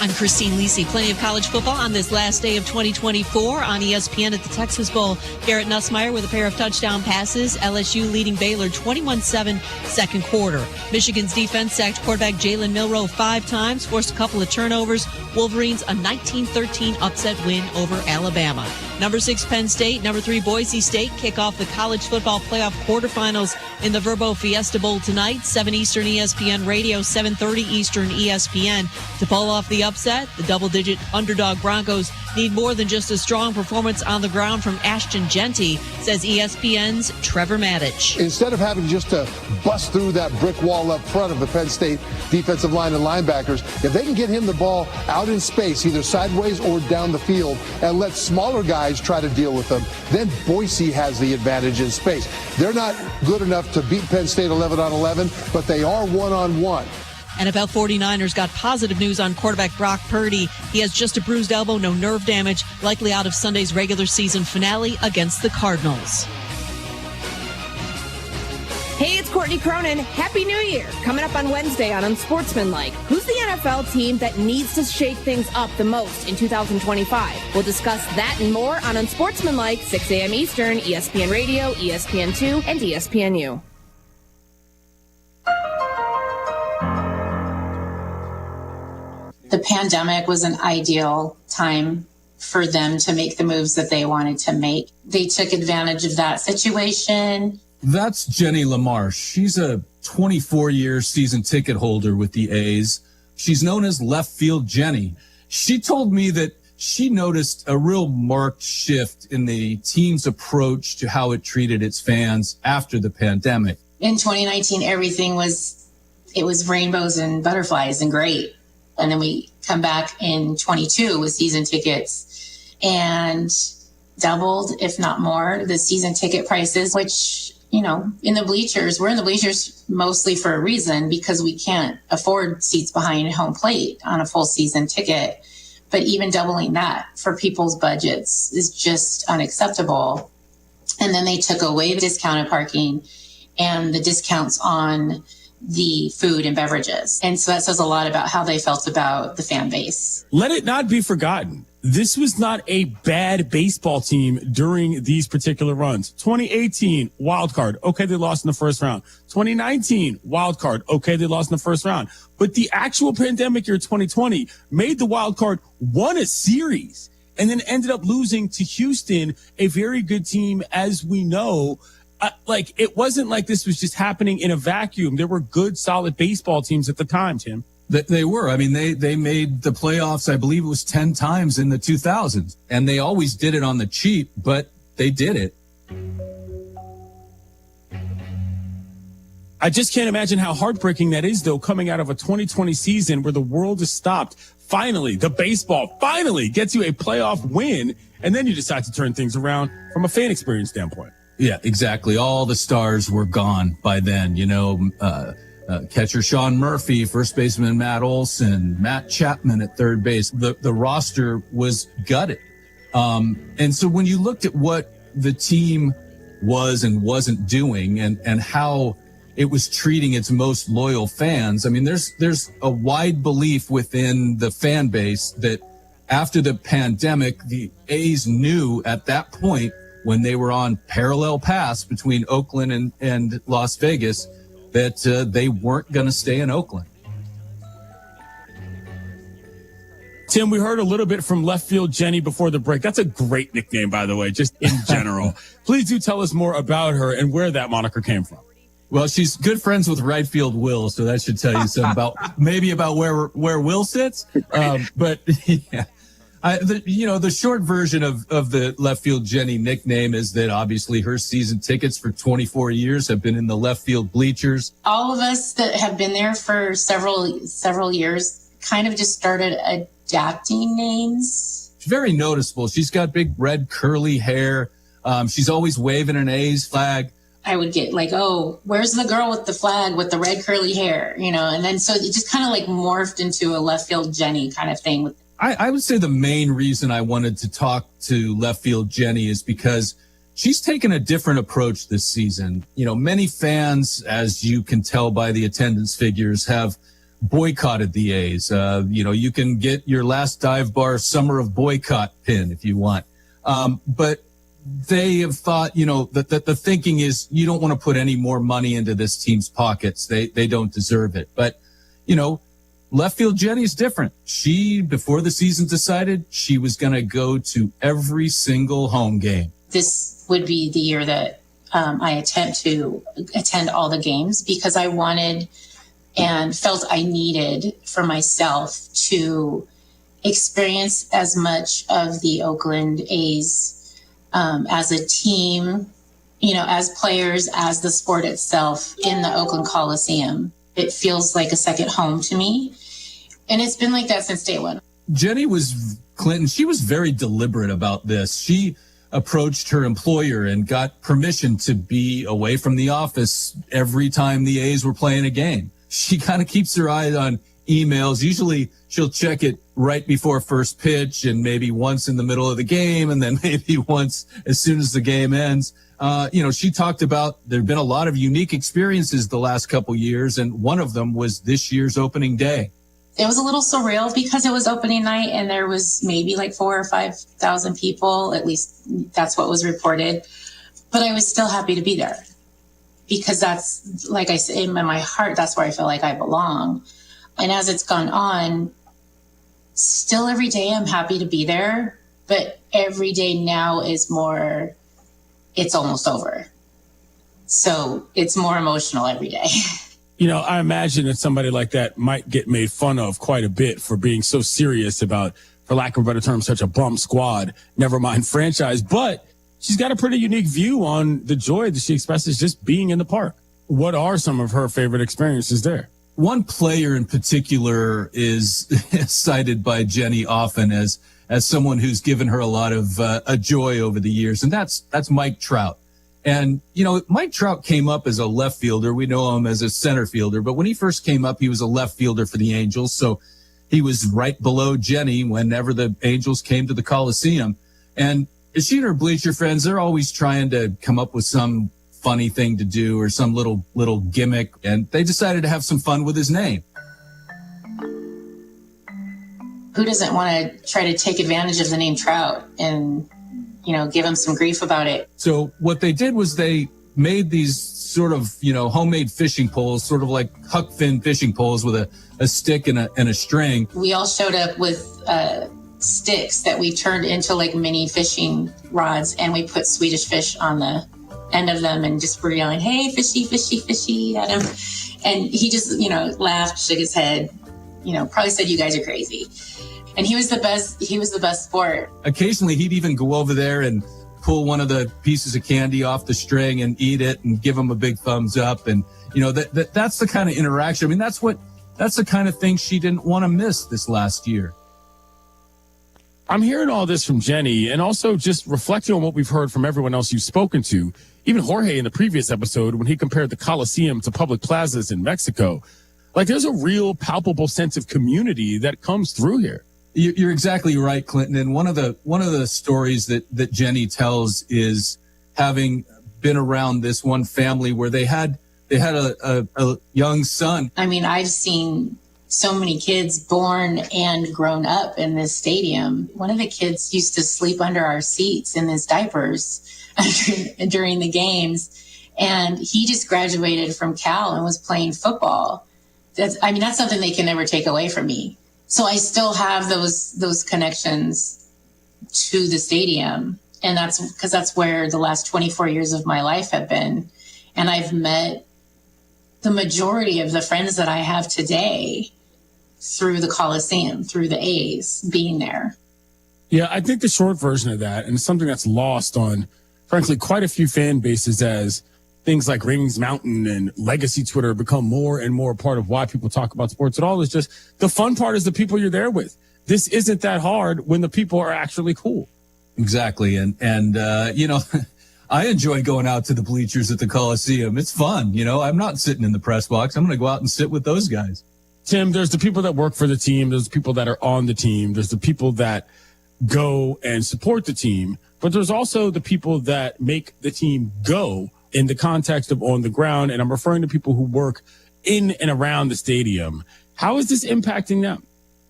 I'm Christine Lisi. Plenty of college football on this last day of 2024 on ESPN at the Texas Bowl. Garrett Nussmeier with a pair of touchdown passes. LSU leading Baylor 21-7 second quarter. Michigan's defense sacked quarterback Jalen Milroe 5 times, forced a couple of turnovers. Wolverines a 19-13 upset win over Alabama. Number 6 Penn State, number 3 Boise State kick off the college football playoff quarterfinals in the Verbo Fiesta Bowl tonight. 7 Eastern ESPN Radio, 7:30 Eastern ESPN. To pull off the upset, the double-digit underdog Broncos need more than just a strong performance on the ground from Ashton Genty, says ESPN's Trevor Maddich. Instead of having just to bust through that brick wall up front of the Penn State defensive line and linebackers, if they can get him the ball out in space, either sideways or down the field, and let smaller guys try to deal with them, then Boise has the advantage in space. They're not good enough to beat Penn State 11-on-11, but they are 1-on-1. NFL 49ers got positive news on quarterback Brock Purdy. He has just a bruised elbow, no nerve damage, likely out of Sunday's regular season finale against the Cardinals. Hey, it's Courtney Cronin. Happy New Year. Coming up on Wednesday on Unsportsmanlike. Who's the NFL team that needs to shake things up the most in 2025? We'll discuss that and more on Unsportsmanlike, 6 a.m. Eastern, ESPN Radio, ESPN2, and ESPNU. The pandemic was an ideal time for them to make the moves that they wanted to make. They took advantage of that situation. That's Jenny LaMarche. She's a 24-year season ticket holder with the A's. She's known as Left Field Jenny. She told me that she noticed a real marked shift in the team's approach to how it treated its fans after the pandemic. In 2019, everything was rainbows and butterflies and great. And then we come back in 22 with season tickets and doubled, if not more, the season ticket prices, which, you know, in the bleachers, we're in the bleachers mostly for a reason, because we can't afford seats behind home plate on a full season ticket. But even doubling that for people's budgets is just unacceptable. And then they took away the discounted parking and the discounts on the food and beverages. And so that says a lot about how they felt about the fan base. Let it not be forgotten, this was not a bad baseball team during these particular runs. 2018, wild card. Okay, they lost in the first round. 2019, wild card. Okay, they lost in the first round. But the actual pandemic year 2020 made the wild card, won a series, and then ended up losing to Houston, a very good team, as we know. It wasn't like this was just happening in a vacuum. There were good, solid baseball teams at the time, Tim. They were. I mean, they made the playoffs, I believe it was 10 times in the 2000s. And they always did it on the cheap, but they did it. I just can't imagine how heartbreaking that is, though, coming out of a 2020 season where the world has stopped. Finally, the baseball finally gets you a playoff win, and then you decide to turn things around from a fan experience standpoint. Yeah, exactly. All the stars were gone by then. Catcher Sean Murphy, first baseman Matt Olson, Matt Chapman at third base. The roster was gutted. And so when you looked at what the team was and wasn't doing and how it was treating its most loyal fans, I mean, there's a wide belief within the fan base that after the pandemic, the A's knew at that point when they were on parallel paths between Oakland and Las Vegas that they weren't going to stay in Oakland. Tim, we heard a little bit from left field Jenny before the break. That's a great nickname, by the way, just in general. Please do tell us more about her and where that moniker came from. Well, she's good friends with right field Will, so that should tell you some about where Will sits. But yeah. The short version of the left field Jenny nickname is that obviously her season tickets for 24 years have been in the left field bleachers. All of us that have been there for several years kind of just started adapting names. She's very noticeable. She's got big red curly hair. She's always waving an A's flag. I would get like, oh, where's the girl with the flag with the red curly hair? And then so it just kind of like morphed into a left field Jenny kind of thing. I would say the main reason I wanted to talk to left field Jenny is because she's taken a different approach this season. Many fans, as you can tell by the attendance figures, have boycotted the A's. You can get your last dive bar summer of boycott pin if you want. But they have thought, that the thinking is you don't want to put any more money into this team's pockets. They don't deserve it. But, left field Jenny is different. She, before the season, decided she was going to go to every single home game. This would be the year that I attempt to attend all the games because I wanted and felt I needed for myself to experience as much of the Oakland A's as a team, as players, as the sport itself in the Oakland Coliseum. It feels like a second home to me. And it's been like that since day one. Jenny Clinton, she was very deliberate about this. She approached her employer and got permission to be away from the office every time the A's were playing a game. She kind of keeps her eye on emails. Usually she'll check it right before first pitch and maybe once in the middle of the game and then maybe once as soon as the game ends. She talked about there've been a lot of unique experiences the last couple years, and one of them was this year's opening day. It was a little surreal because it was opening night and there was maybe like 4,000 or 5,000 people. At least that's what was reported. But I was still happy to be there because that's, like I said, in my heart, that's where I feel like I belong. And as it's gone on, still every day I'm happy to be there. But every day now is more, it's almost over. So it's more emotional every day. I imagine that somebody like that might get made fun of quite a bit for being so serious about, for lack of a better term, such a bum squad, never mind franchise. But she's got a pretty unique view on the joy that she expresses just being in the park. What are some of her favorite experiences there? One player in particular is cited by Jenny often as someone who's given her a lot of a joy over the years, and that's Mike Trout. And, Mike Trout came up as a left fielder. We know him as a center fielder, but when he first came up, he was a left fielder for the Angels. So he was right below Jenny whenever the Angels came to the Coliseum. And she and her bleacher friends, they're always trying to come up with some funny thing to do or some little gimmick. And they decided to have some fun with his name. Who doesn't want to try to take advantage of the name Trout and give him some grief about it? So what they did was they made these sort of, homemade fishing poles, sort of like Huck Finn fishing poles with a stick and a string. We all showed up with sticks that we turned into like mini fishing rods, and we put Swedish fish on end of them and just were yelling, "Hey, fishy, fishy, fishy" at him. And he just, laughed, shook his head, probably said, "You guys are crazy." And he was the best sport. Occasionally he'd even go over there and pull one of the pieces of candy off the string and eat it and give him a big thumbs up. And, that's the kind of interaction. I mean, that's the kind of thing she didn't want to miss this last year. I'm hearing all this from Jenny, and also just reflecting on what we've heard from everyone else you've spoken to. Even Jorge in the previous episode, when he compared the Coliseum to public plazas in Mexico. Like, there's a real palpable sense of community that comes through here. You're exactly right, Clinton. And one of the stories that Jenny tells is having been around this one family where they had a young son. I mean, I've seen so many kids born and grown up in this stadium. One of the kids used to sleep under our seats in his diapers during the games. And he just graduated from Cal and was playing football. That's something they can never take away from me. So I still have those connections to the stadium. And that's because that's where the last 24 years of my life have been. And I've met the majority of the friends that I have today through the Coliseum, through the A's being there. Yeah, I think the short version of that, and it's something that's lost on, frankly, quite a few fan bases as things like Ravings Mountain and Legacy Twitter become more and more a part of why people talk about sports at all. Is just the fun part is the people you're there with. This isn't that hard when the people are actually cool. Exactly. And I enjoy going out to the bleachers at the Coliseum. It's fun. I'm not sitting in the press box. I'm going to go out and sit with those guys. Tim, there's the people that work for the team. There's the people that are on the team. There's the people that go and support the team. But there's also the people that make the team go in the context of on the ground. And I'm referring to people who work in and around the stadium. How is this impacting them?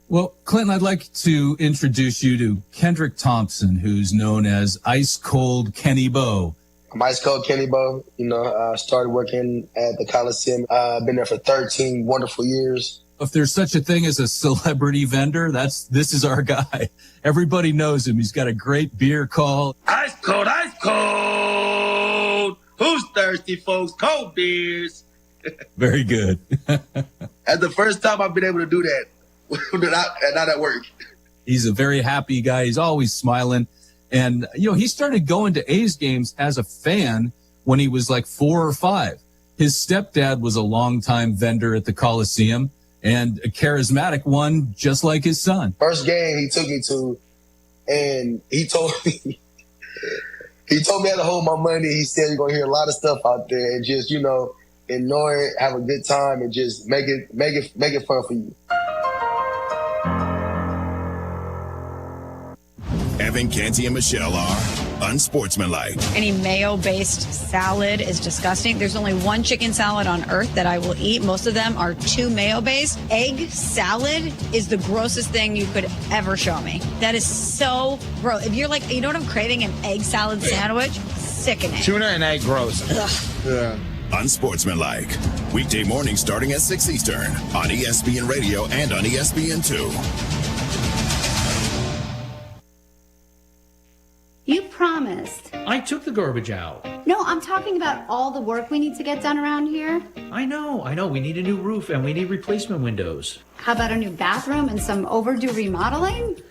Well, Clinton, I'd like to introduce you to Kendrick Thompson, who's known as Ice Cold Kenny Bo. I'm Ice Cold Kenny Bo. I started working at the Coliseum. I've been there for 13 wonderful years. If there's such a thing as a celebrity vendor, this is our guy. Everybody knows him. He's got a great beer call. Ice cold, ice cold. Who's thirsty, folks? Cold beers. Very good. That's the first time I've been able to do that. Not at work. He's a very happy guy. He's always smiling. And, he started going to A's games as a fan when he was like 4 or 5. His stepdad was a longtime vendor at the Coliseum and a charismatic one, just like his son. First game he took me to, and he told me I had to hold my money. He said, "You're going to hear a lot of stuff out there, and just, enjoy it, have a good time, and just make it fun for you." Evan, Canty, and Michelle are unsportsmanlike. Any mayo-based salad is disgusting. There's only one chicken salad on earth that I will eat. Most of them are too mayo-based. Egg salad is the grossest thing you could ever show me. That is so gross. If you're like, what I'm craving? An egg salad sandwich? Sickening. Tuna and egg gross. Ugh. Yeah. Unsportsmanlike. Weekday mornings starting at 6 Eastern on ESPN Radio and on ESPN2. You promised. I took the garbage out. No, I'm talking about all the work we need to get done around here. I know. We need a new roof and we need replacement windows. How about a new bathroom and some overdue remodeling?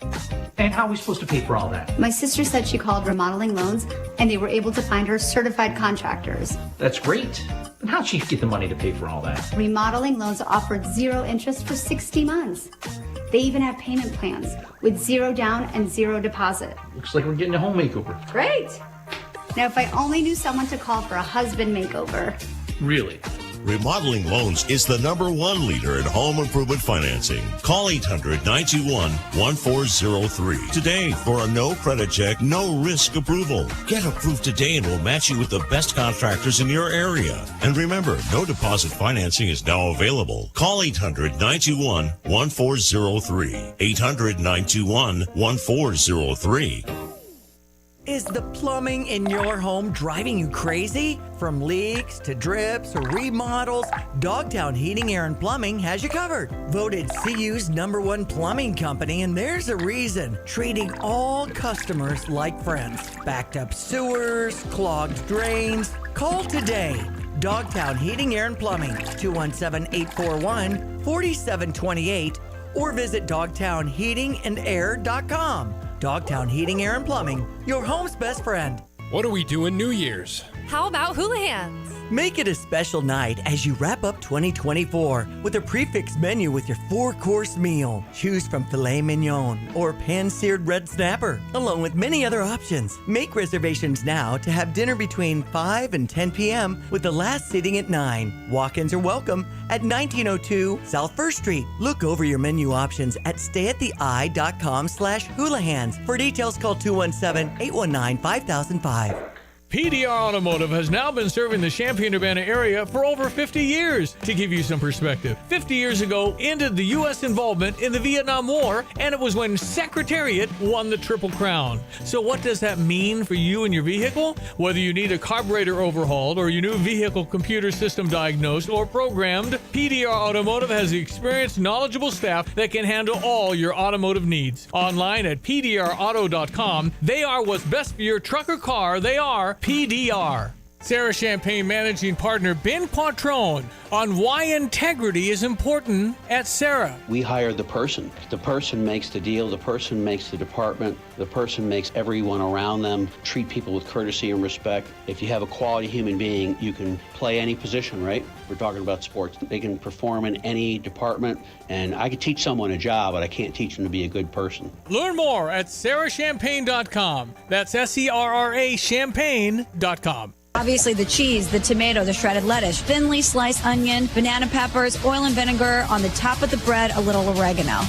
And how are we supposed to pay for all that? My sister said she called Remodeling Loans and they were able to find her certified contractors. That's great. But how'd she get the money to pay for all that? Remodeling Loans offered 0 interest for 60 months. They even have payment plans with 0 down and 0 deposit. Looks like we're getting a home makeover. Great. Now, if I only knew someone to call for a husband makeover. Really? Remodeling Loans is the #1 leader in home improvement financing. Call 800-921-1403 today for a no credit check, no risk approval. Get approved today and we'll match you with the best contractors in your area. And remember, no deposit financing is now available. Call 800-921-1403. 800-921-1403. Is the plumbing in your home driving you crazy? From leaks to drips or remodels, Dogtown Heating, Air, and Plumbing has you covered. Voted CU's #1 plumbing company, and there's a reason. Treating all customers like friends. Backed up sewers, clogged drains. Call today. Dogtown Heating, Air, and Plumbing, 217-841-4728, or visit dogtownheatingandair.com. Dogtown Heating, Air, and Plumbing, your home's best friend. What do we do in New Year's? How about Houlihan's? Make it a special night as you wrap up 2024 with a prefix menu with your 4-course meal. Choose from filet mignon or pan-seared red snapper, along with many other options. Make reservations now to have dinner between 5 and 10 p.m. with the last seating at 9. Walk-ins are welcome at 1902 South 1st Street. Look over your menu options at stayattheeye.com/Houlihan's. For details, call 217-819-5005. PDR Automotive has now been serving the Champaign-Urbana area for over 50 years. To give you some perspective, 50 years ago ended the U.S. involvement in the Vietnam War, and it was when Secretariat won the Triple Crown. So what does that mean for you and your vehicle? Whether you need a carburetor overhauled or your new vehicle computer system diagnosed or programmed, PDR Automotive has the experienced, knowledgeable staff that can handle all your automotive needs. Online at pdrauto.com, they are what's best for your truck or car. They are PDR. Sarah Champagne managing partner Ben Quattrone on why integrity is important at Sarah. We hire the person. The person makes the deal. The person makes the department. The person makes everyone around them treat people with courtesy and respect. If you have a quality human being, you can play any position, right? We're talking about sports. They can perform in any department, and I could teach someone a job, but I can't teach them to be a good person. Learn more at sarahchampagne.com. That's SERRA champagne.com. Obviously the cheese, the tomato, the shredded lettuce, thinly sliced onion, banana peppers, oil and vinegar, on the top of the bread, a little oregano.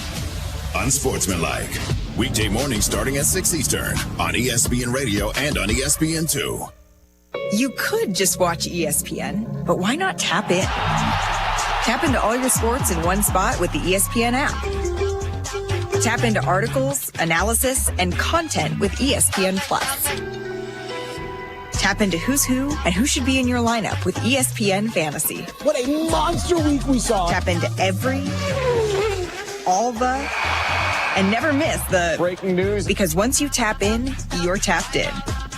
Unsportsmanlike. Weekday mornings starting at 6 Eastern on ESPN Radio and on ESPN2. You could just watch ESPN, but why not tap in? Tap into all your sports in one spot with the ESPN app. Tap into articles, analysis, and content with ESPN Plus. Tap into who's who and who should be in your lineup with ESPN Fantasy. What a monster week we saw. Tap into every, all the, and never miss the breaking news. Because once you tap in, you're tapped in.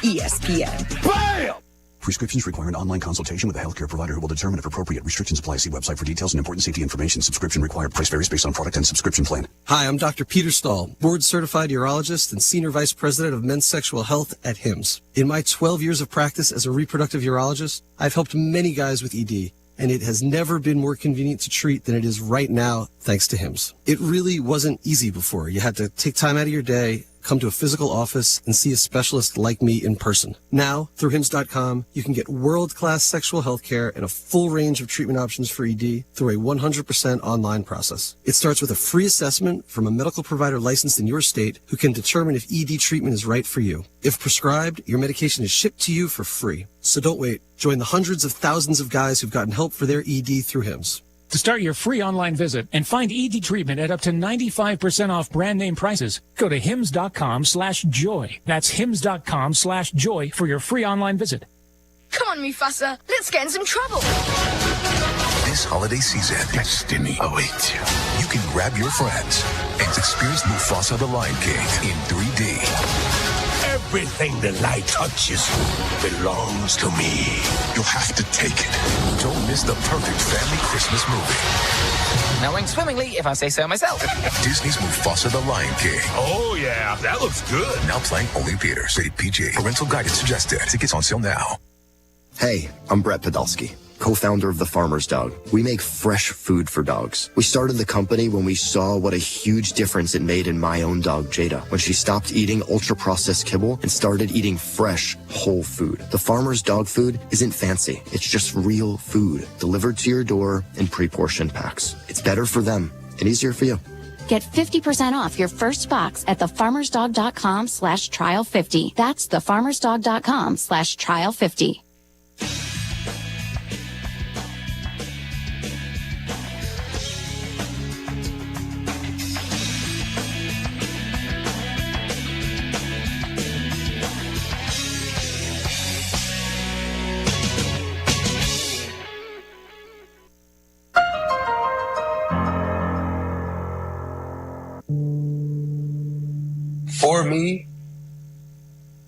ESPN. Bam! Prescriptions require an online consultation with a healthcare provider who will determine if appropriate. Restrictions apply. See website for details and important safety information. Subscription required. Price varies based on product and subscription plan. Hi, I'm Dr. Peter Stahl, board-certified urologist and senior vice president of men's sexual health at HIMSS. In my 12 years of practice as a reproductive urologist, I've helped many guys with ED, and it has never been more convenient to treat than it is right now, thanks to HIMSS. It really wasn't easy before. You had to take time out of your day, come to a physical office, and see a specialist like me in person. Now, through HIMSS.com, you can get world-class sexual health care and a full range of treatment options for ED through a 100% online process. It starts with a free assessment from a medical provider licensed in your state who can determine if ED treatment is right for you. If prescribed, your medication is shipped to you for free. So don't wait. Join the hundreds of thousands of guys who've gotten help for their ED through HIMSS. To start your free online visit and find ED treatment at up to 95% off brand name prices, go to hims.com/joy. That's hims.com/joy for your free online visit. Come on, Mufasa. Let's get in some trouble. This holiday season, destiny awaits you. You can grab your friends and experience Mufasa the Lion King in 3D. Everything the light touches belongs to me. You'll have to take it. Don't miss the perfect family Christmas movie. Knowing swimmingly, if I say so myself. Disney's Mufasa the Lion King. Oh, yeah. That looks good. Now playing only in theaters. Rated PG. Parental guidance suggested. Tickets on sale now. Hey, I'm Brett Podolsky, co-founder of The Farmer's Dog. We make fresh food for dogs. We started the company when we saw what a huge difference it made in my own dog, Jada, when she stopped eating ultra-processed kibble and started eating fresh, whole food. The Farmer's Dog food isn't fancy. It's just real food delivered to your door in pre-portioned packs. It's better for them and easier for you. Get 50% off your first box at thefarmersdog.com/trial50. That's thefarmersdog.com/trial50.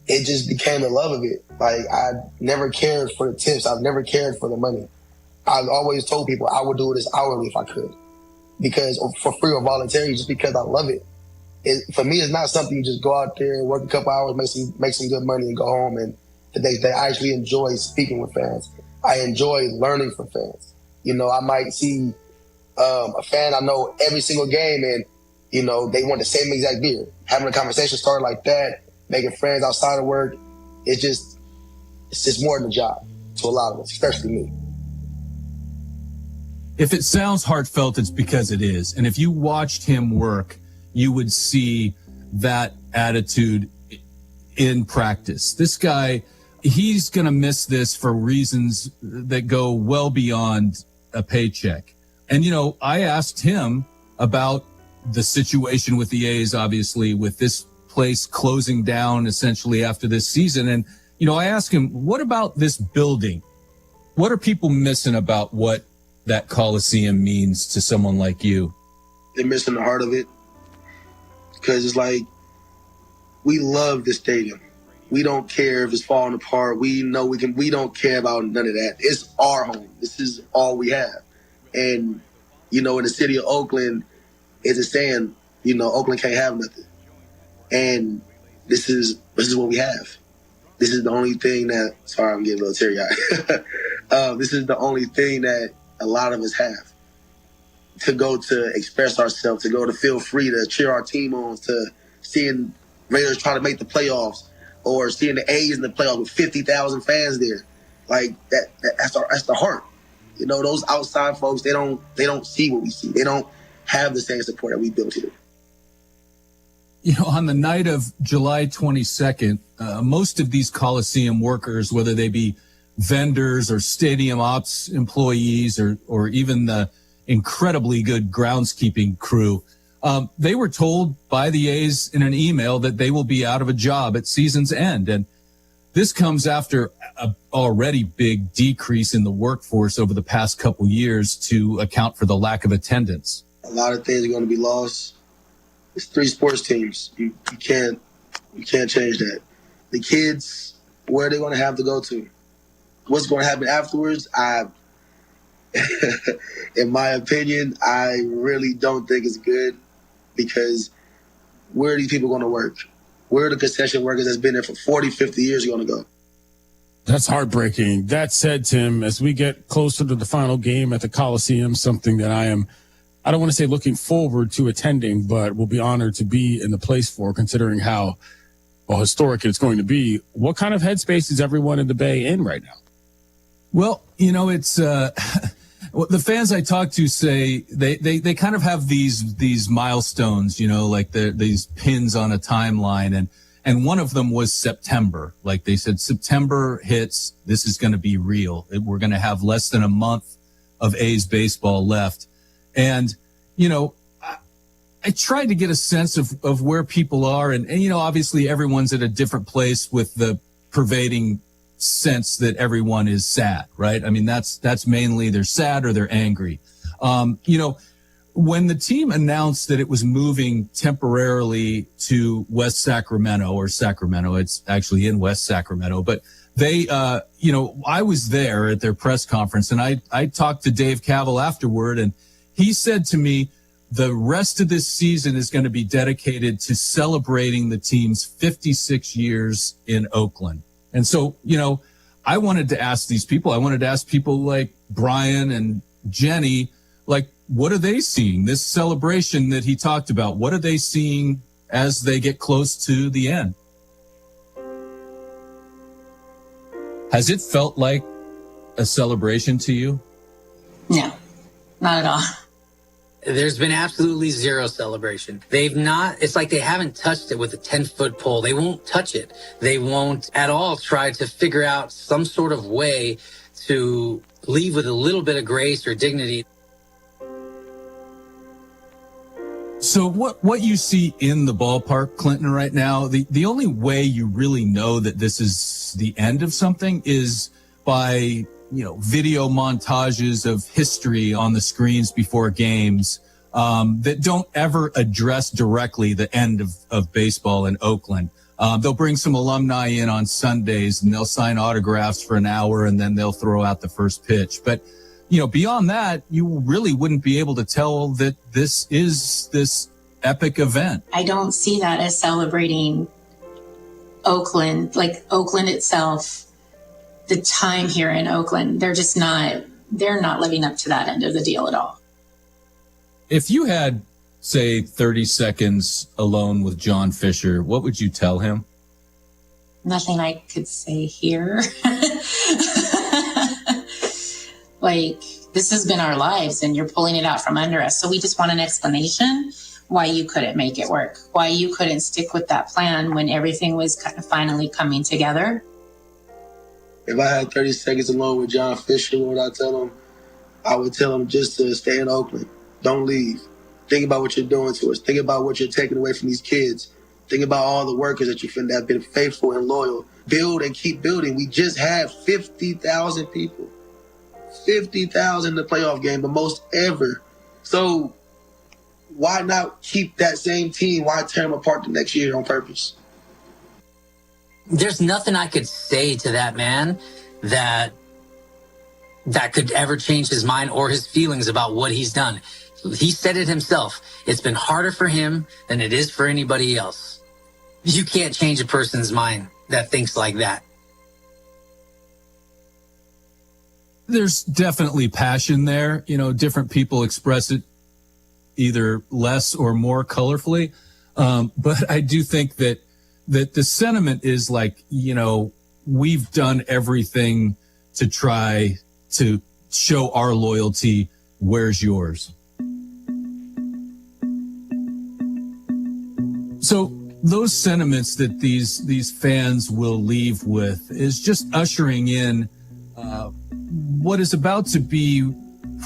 it just became the love of it. Like, I never cared for the tips. I've never cared for the money. I've always told people I would do this hourly if I could, because for free or voluntary, just because I love it. For me, it's not something you just go out there, work a couple hours, make some good money and go home. And I actually enjoy speaking with fans. I enjoy learning from fans. You know, I might see a fan I know every single game, and, you know, they want the same exact beer. Having a conversation started like that, making friends outside of work, it's just more than a job to a lot of us, especially me. If it sounds heartfelt, it's because it is. And if you watched him work, you would see that attitude in practice. This guy, he's going to miss this for reasons that go well beyond a paycheck. And, you know, I asked him about the situation with the A's, obviously, with this place closing down essentially after this season. And, you know, I asked him, what about this building? What are people missing about what that Coliseum means to someone like you? They're missing the heart of it. Because it's like, we love the stadium. We don't care if it's falling apart. We know we don't care about none of that. It's our home. This is all we have. And, you know, in the city of Oakland, it's a saying, you know, Oakland can't have nothing. And this is what we have. This is the only thing that, sorry, I'm getting a little teary-eyed. This is the only thing that a lot of us have. To go to express ourselves, to go to feel free, to cheer our team on, to seeing Raiders try to make the playoffs, or seeing the A's in the playoffs with 50,000 fans there. Like, that's the heart. You know, those outside folks, they don't see what we see. They don't have the same support that we built here. You know, on the night of July 22nd, most of these Coliseum workers, whether they be vendors or stadium ops employees or even the incredibly good groundskeeping crew, they were told by the A's in an email that they will be out of a job at season's end. And this comes after an already big decrease in the workforce over the past couple years to account for the lack of attendance. A lot of things are going to be lost. It's 3 sports teams. You can't change that. The kids, where are they going to have to go to? What's going to happen afterwards? In my opinion, I really don't think it's good, because where are these people going to work? Where are the concession workers that's been there for 40, 50 years going to go? That's heartbreaking. That said, Tim, as we get closer to the final game at the Coliseum, something that I don't want to say looking forward to attending, but will be honored to be in the place for, considering how historic it's going to be. What kind of headspace is everyone in the Bay in right now? Well, you know, it's the fans I talk to say they kind of have these milestones, you know, like these pins on a timeline, and one of them was September. Like they said, September hits, this is going to be real. We're going to have less than a month of A's baseball left. And, you know, I tried to get a sense of where people are. And, you know, obviously everyone's at a different place with the pervading sense that everyone is sad, right? I mean, that's mainly they're sad or they're angry. You know, when the team announced that it was moving temporarily to West Sacramento, or Sacramento, it's actually in West Sacramento, but they, you know, I was there at their press conference, and I talked to Dave Kaval afterward, and he said to me, the rest of this season is going to be dedicated to celebrating the team's 56 years in Oakland. And so, you know, I wanted to ask these people, I wanted to ask people like Brian and Jenny, like, what are they seeing? This celebration that he talked about, what are they seeing as they get close to the end? Has it felt like a celebration to you? No, not at all. There's been absolutely zero celebration. It's like they haven't touched it with a 10-foot pole. They won't touch it. They won't at all try to figure out some sort of way to leave with a little bit of grace or dignity. So what you see in the ballpark, Clinton, right now, the only way you really know that this is the end of something is by, you know, video montages of history on the screens before games that don't ever address directly the end of baseball in Oakland. They'll bring some alumni in on Sundays and they'll sign autographs for an hour and then they'll throw out the first pitch. But, beyond that, you really wouldn't be able to tell that this is this epic event. I don't see that as celebrating Oakland, like Oakland itself, the time here in Oakland. They're not living up to that end of the deal at all. If you had, say, 30 seconds alone with John Fisher, what would you tell him? Nothing I could say here. Like, this has been our lives and you're pulling it out from under us. So we just want an explanation why you couldn't make it work, why you couldn't stick with that plan when everything was kind of finally coming together. If I had 30 seconds alone with John Fisher, what would I tell him? I would tell him just to stay in Oakland. Don't leave. Think about what you're doing to us. Think about what you're taking away from these kids. Think about all the workers that that have been faithful and loyal. Build and keep building. We just had 50,000 people. 50,000 in the playoff game, the most ever. So why not keep that same team? Why tear them apart the next year on purpose? There's nothing I could say to that man that could ever change his mind or his feelings about what he's done. He said it himself. It's been harder for him than it is for anybody else. You can't change a person's mind that thinks like that. There's definitely passion there. Different people express it either less or more colorfully. But I do think that the sentiment is like, we've done everything to try to show our loyalty. Where's yours? So those sentiments that these fans will leave with is just ushering in what is about to be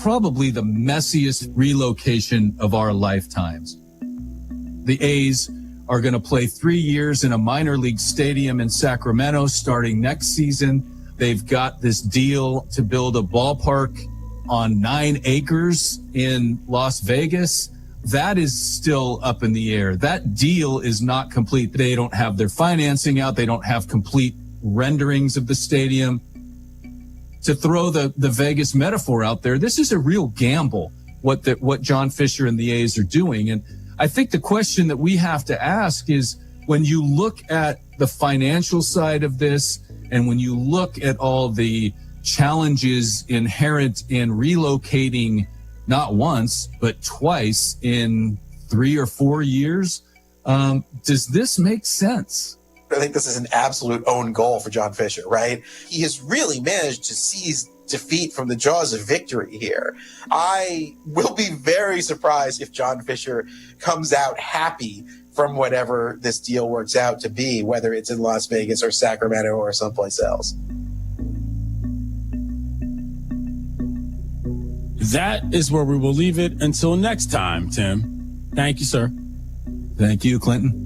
probably the messiest relocation of our lifetimes. The A's are going to play 3 years in a minor league stadium in Sacramento starting next season. They've got this deal to build a ballpark on 9 acres in Las Vegas. That is still up in the air. That deal is not complete. They don't have their financing out. They don't have complete renderings of the stadium. To throw the Vegas metaphor out there, this is a real gamble, what John Fisher and the A's are doing. And I think the question that we have to ask is, when you look at the financial side of this, and when you look at all the challenges inherent in relocating not once, but twice in 3 or 4 years, does this make sense? I think this is an absolute own goal for John Fisher, right? He has really managed to seize defeat from the jaws of victory here. I will be very surprised if John Fisher comes out happy from whatever this deal works out to be, whether it's in Las Vegas or Sacramento or someplace else. That is where we will leave it until next time, Tim. Thank you, sir. Thank you, Clinton.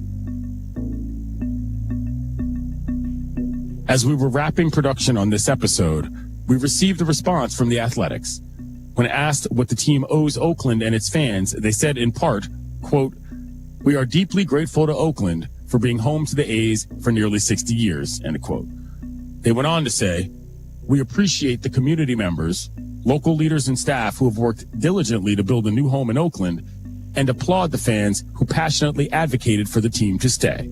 As we were wrapping production on this episode, we received a response from the Athletics. When asked what the team owes Oakland and its fans, they said in part, quote, "We are deeply grateful to Oakland for being home to the A's for nearly 60 years, end quote. They went on to say, "We appreciate the community members, local leaders and staff who have worked diligently to build a new home in Oakland, and applaud the fans who passionately advocated for the team to stay.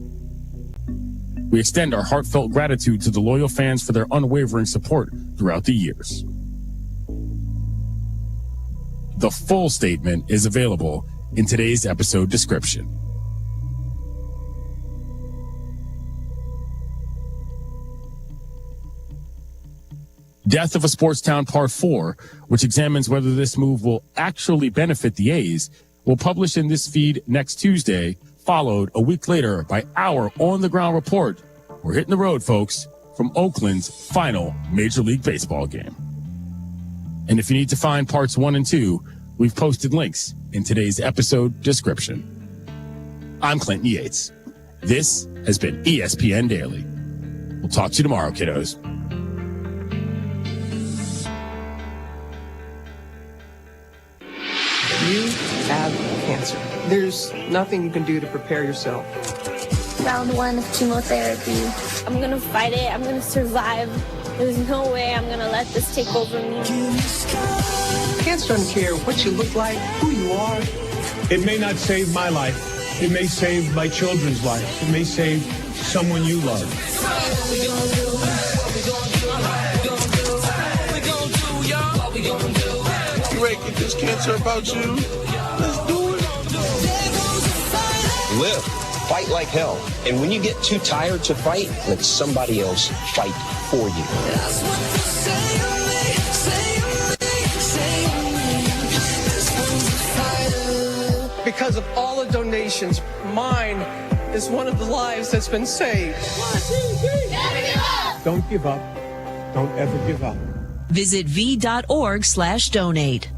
We extend our heartfelt gratitude to the loyal fans for their unwavering support throughout the years." The full statement is available in today's episode description. Death of a Sports Town Part 4, which examines whether this move will actually benefit the A's, will publish in this feed next Tuesday, followed a week later by our on-the-ground report. We're hitting the road, folks, from Oakland's final Major League Baseball game. And if you need to find parts 1 and 2, we've posted links in today's episode description. I'm Clinton Yates. This has been ESPN Daily. We'll talk to you tomorrow, kiddos. You have cancer. There's nothing you can do to prepare yourself. round 1 of chemotherapy. I'm gonna fight it. I'm gonna survive. There's no way I'm gonna let this take over me. Cancer doesn't care what you look like, who you are. It may not save my life. It may save my children's life. It may save someone you love. You ready to get this cancer about you? Let's do it. Live. Fight like hell. And when you get too tired to fight, let somebody else fight for you. Because of all the donations, mine is one of the lives that's been saved. 1, 2, 3. Never give up. Don't give up. Don't ever give up. Visit v.org/donate.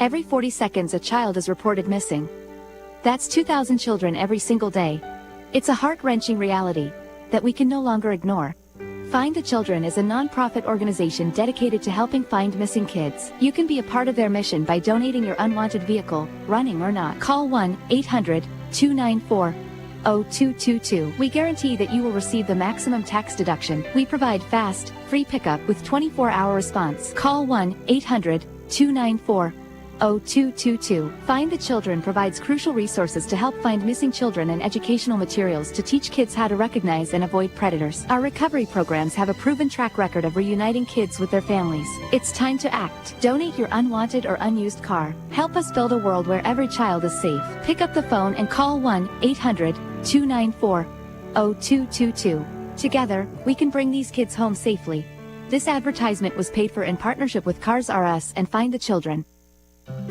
Every 40 seconds, a child is reported missing. That's 2,000 children every single day. It's a heart-wrenching reality that we can no longer ignore. Find the Children is a non-profit organization dedicated to helping find missing kids. You can be a part of their mission by donating your unwanted vehicle, running or not. Call 1-800-294-0222. We guarantee that you will receive the maximum tax deduction. We provide fast, free pickup with 24-hour response. Call 1-800-294-0222. Find the Children provides crucial resources to help find missing children and educational materials to teach kids how to recognize and avoid predators. Our recovery programs have a proven track record of reuniting kids with their families. It's time to act. Donate your unwanted or unused car. Help us build a world where every child is safe. Pick up the phone and call 1-800-294-0222. Together, we can bring these kids home safely. This advertisement was paid for in partnership with Cars R Us and Find the Children.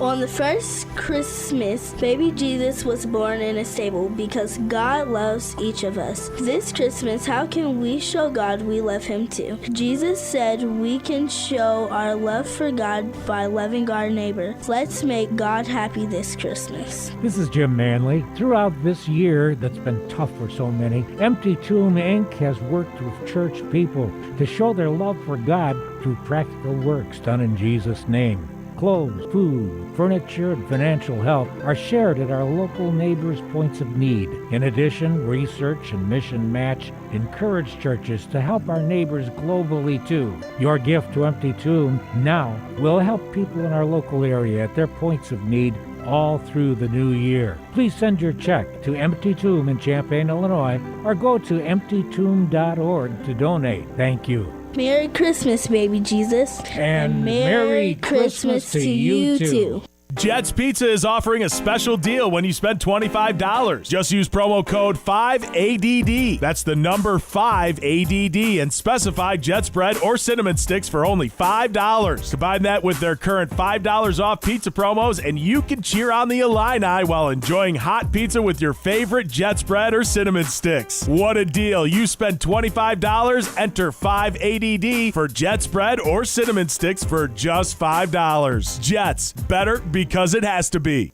On the first Christmas, baby Jesus was born in a stable because God loves each of us. This Christmas, how can we show God we love Him too? Jesus said we can show our love for God by loving our neighbor. Let's make God happy this Christmas. This is Jim Manley. Throughout this year that's been tough for so many, Empty Tomb Inc. has worked with church people to show their love for God through practical works done in Jesus' name. Clothes, food, furniture, and financial help are shared at our local neighbors' points of need. In addition, Research and Mission Match encourage churches to help our neighbors globally too. Your gift to Empty Tomb now will help people in our local area at their points of need all through the new year. Please send your check to Empty Tomb in Champaign, Illinois, or go to emptytomb.org to donate. Thank you. Merry Christmas, baby Jesus. And Merry Christmas to you too. Jets Pizza is offering a special deal when you spend $25. Just use promo code 5ADD. That's the number 5ADD and specify Jets bread or cinnamon sticks for only $5. Combine that with their current $5 off pizza promos and you can cheer on the Illini while enjoying hot pizza with your favorite Jets bread or cinnamon sticks. What a deal. You spend $25, enter 5ADD for Jets bread or cinnamon sticks for just $5. Jets, better because it has to be.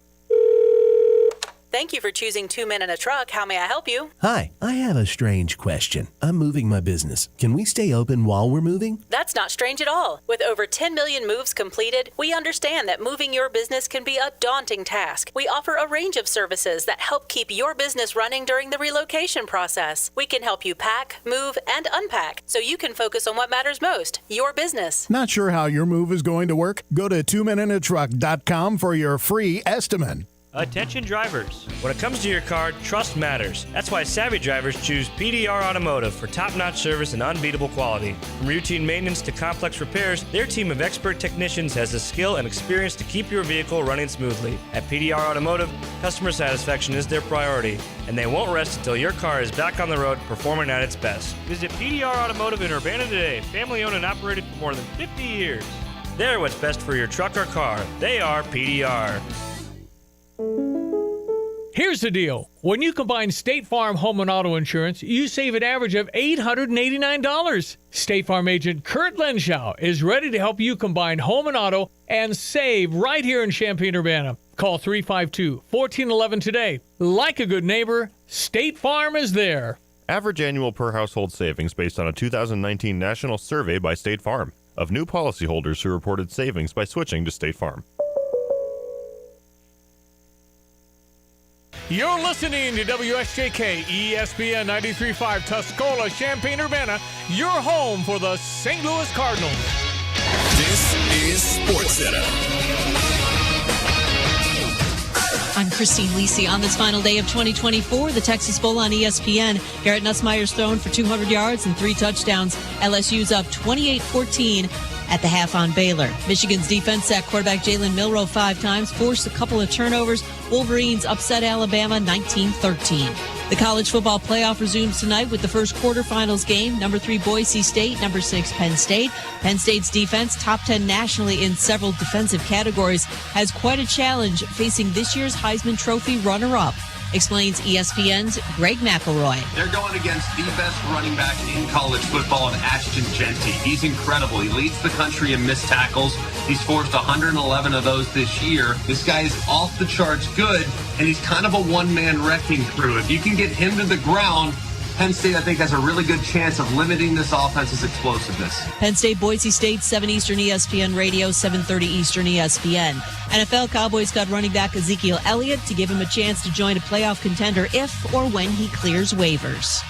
Thank you for choosing 2 Men and a Truck. How may I help you? Hi, I have a strange question. I'm moving my business. Can we stay open while we're moving? That's not strange at all. With over 10 million moves completed, we understand that moving your business can be a daunting task. We offer a range of services that help keep your business running during the relocation process. We can help you pack, move, and unpack so you can focus on what matters most, your business. Not sure how your move is going to work? Go to twomeninatruck.com for your free estimate. Attention drivers. When it comes to your car, trust matters. That's why savvy drivers choose PDR Automotive for top-notch service and unbeatable quality. From routine maintenance to complex repairs, their team of expert technicians has the skill and experience to keep your vehicle running smoothly. At PDR Automotive, customer satisfaction is their priority, and they won't rest until your car is back on the road performing at its best. Visit PDR Automotive in Urbana today, family-owned and operated for more than 50 years. They're what's best for your truck or car. They are PDR. Here's the deal. When you combine State Farm home and auto insurance, you save an average of $889. State Farm agent Kurt Lenschow is ready to help you combine home and auto and save right here in Champaign-Urbana. Call 352-1411 today. Like a good neighbor, State Farm is there. Average annual per household savings based on a 2019 national survey by State Farm of new policyholders who reported savings by switching to State Farm. You're listening to WSJK ESPN 93.5 Tuscola, Champaign-Urbana, your home for the St. Louis Cardinals. This is SportsCenter. I'm Christine Lisi. On this final day of 2024, the Texas Bowl on ESPN. Garrett Nussmeier's thrown for 200 yards and 3 touchdowns. LSU's up 28-14 at the half on Baylor. Michigan's defense sacked quarterback Jalen Milroe 5 times, forced a couple of turnovers. Wolverines upset Alabama 19-13. The college football playoff resumes tonight with the first quarterfinals game. Number 3 Boise State, number 6 Penn State. Penn State's defense, top 10 nationally in several defensive categories, has quite a challenge facing this year's Heisman Trophy runner-up. Explains ESPN's Greg McElroy. They're going against the best running back in college football, Ashton Genty. He's incredible. He leads the country in missed tackles. He's forced 111 of those this year. This guy is off the charts good, and he's kind of a one-man wrecking crew. If you can get him to the ground, Penn State, I think, has a really good chance of limiting this offense's explosiveness. Penn State, Boise State, 7 Eastern ESPN Radio, 7:30 Eastern ESPN. NFL Cowboys got running back Ezekiel Elliott to give him a chance to join a playoff contender if or when he clears waivers.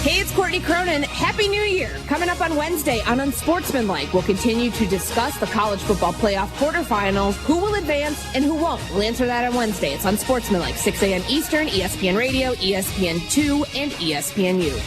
Hey, it's Courtney Cronin. Happy New Year. Coming up on Wednesday on Unsportsmanlike, we'll continue to discuss the college football playoff quarterfinals, who will advance and who won't. We'll answer that on Wednesday. It's Unsportsmanlike, 6 a.m. Eastern, ESPN Radio, ESPN2, and ESPNU.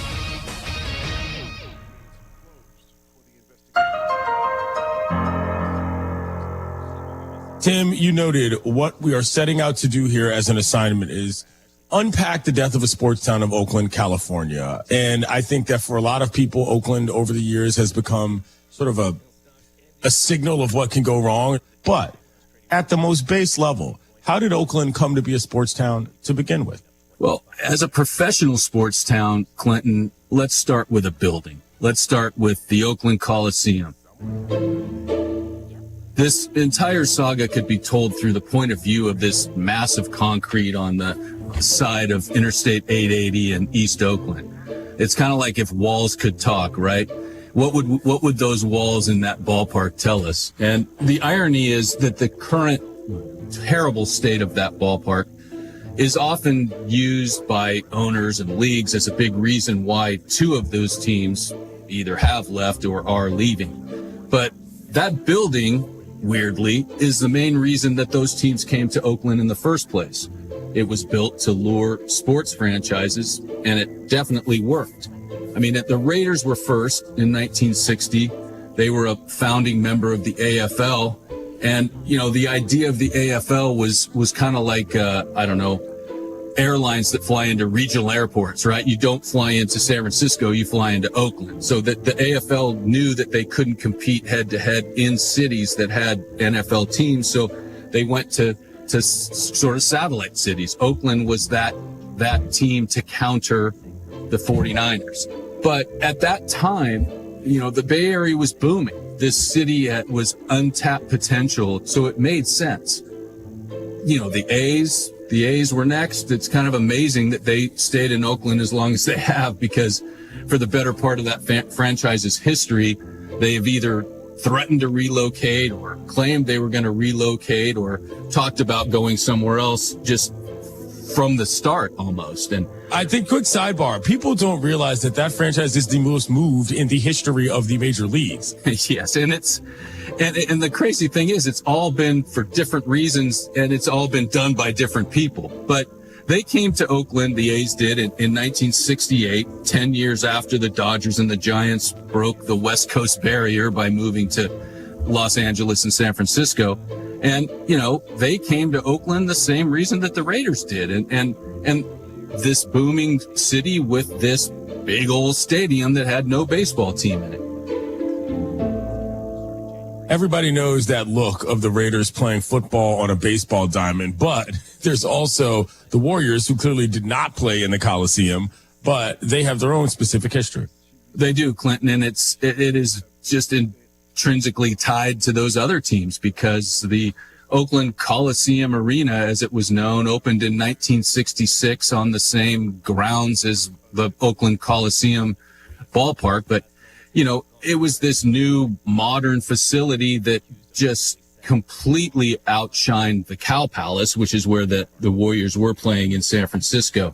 Tim, you noted what we are setting out to do here as an assignment is unpack the death of a sports town of Oakland, California. And I think that for a lot of people, Oakland over the years has become sort of a signal of what can go wrong. But at the most base level, how did Oakland come to be a sports town to begin with? Well, as a professional sports town, Clinton, let's start with a building. Let's start with the Oakland Coliseum. This entire saga could be told through the point of view of this massive concrete on the side of Interstate 880 in East Oakland. It's kind of like if walls could talk, right? What would those walls in that ballpark tell us? And the irony is that the current terrible state of that ballpark is often used by owners and leagues as a big reason why 2 of those teams either have left or are leaving. But that building, weirdly, is the main reason that those teams came to Oakland in the first place. It was built to lure sports franchises, and it definitely worked. I mean, the Raiders were first in 1960. They were a founding member of the AFL. And, you know, the idea of the AFL was kind of like, airlines that fly into regional airports, right? You don't fly into San Francisco, you fly into Oakland. So that the AFL knew that they couldn't compete head to head in cities that had NFL teams. So they went to sort of satellite cities. Oakland was that team to counter the 49ers. But at that time, you know, the Bay Area was booming. This city was untapped potential, so it made sense. You know, the A's were next. It's kind of amazing that they stayed in Oakland as long as they have, because for the better part of that franchise's history, they have either threatened to relocate or claimed they were going to relocate or talked about going somewhere else just from the start almost. And I think, quick sidebar, people don't realize that franchise is the most moved in the history of the major leagues. Yes, and and the crazy thing is it's all been for different reasons, and it's all been done by different people. But they came to Oakland, the A's did, in 1968, 10 years after the Dodgers and the Giants broke the West Coast barrier by moving to Los Angeles and San Francisco. And, you know, they came to Oakland the same reason that the Raiders did. And this booming city with this big old stadium that had no baseball team in it. Everybody knows that look of the Raiders playing football on a baseball diamond, but there's also the Warriors, who clearly did not play in the Coliseum, but they have their own specific history. They do, Clinton, and it is just intrinsically tied to those other teams, because the Oakland Coliseum Arena, as it was known, opened in 1966 on the same grounds as the Oakland Coliseum ballpark. But, you know, it was this new modern facility that just completely outshined the Cow Palace, which is where the Warriors were playing in San Francisco.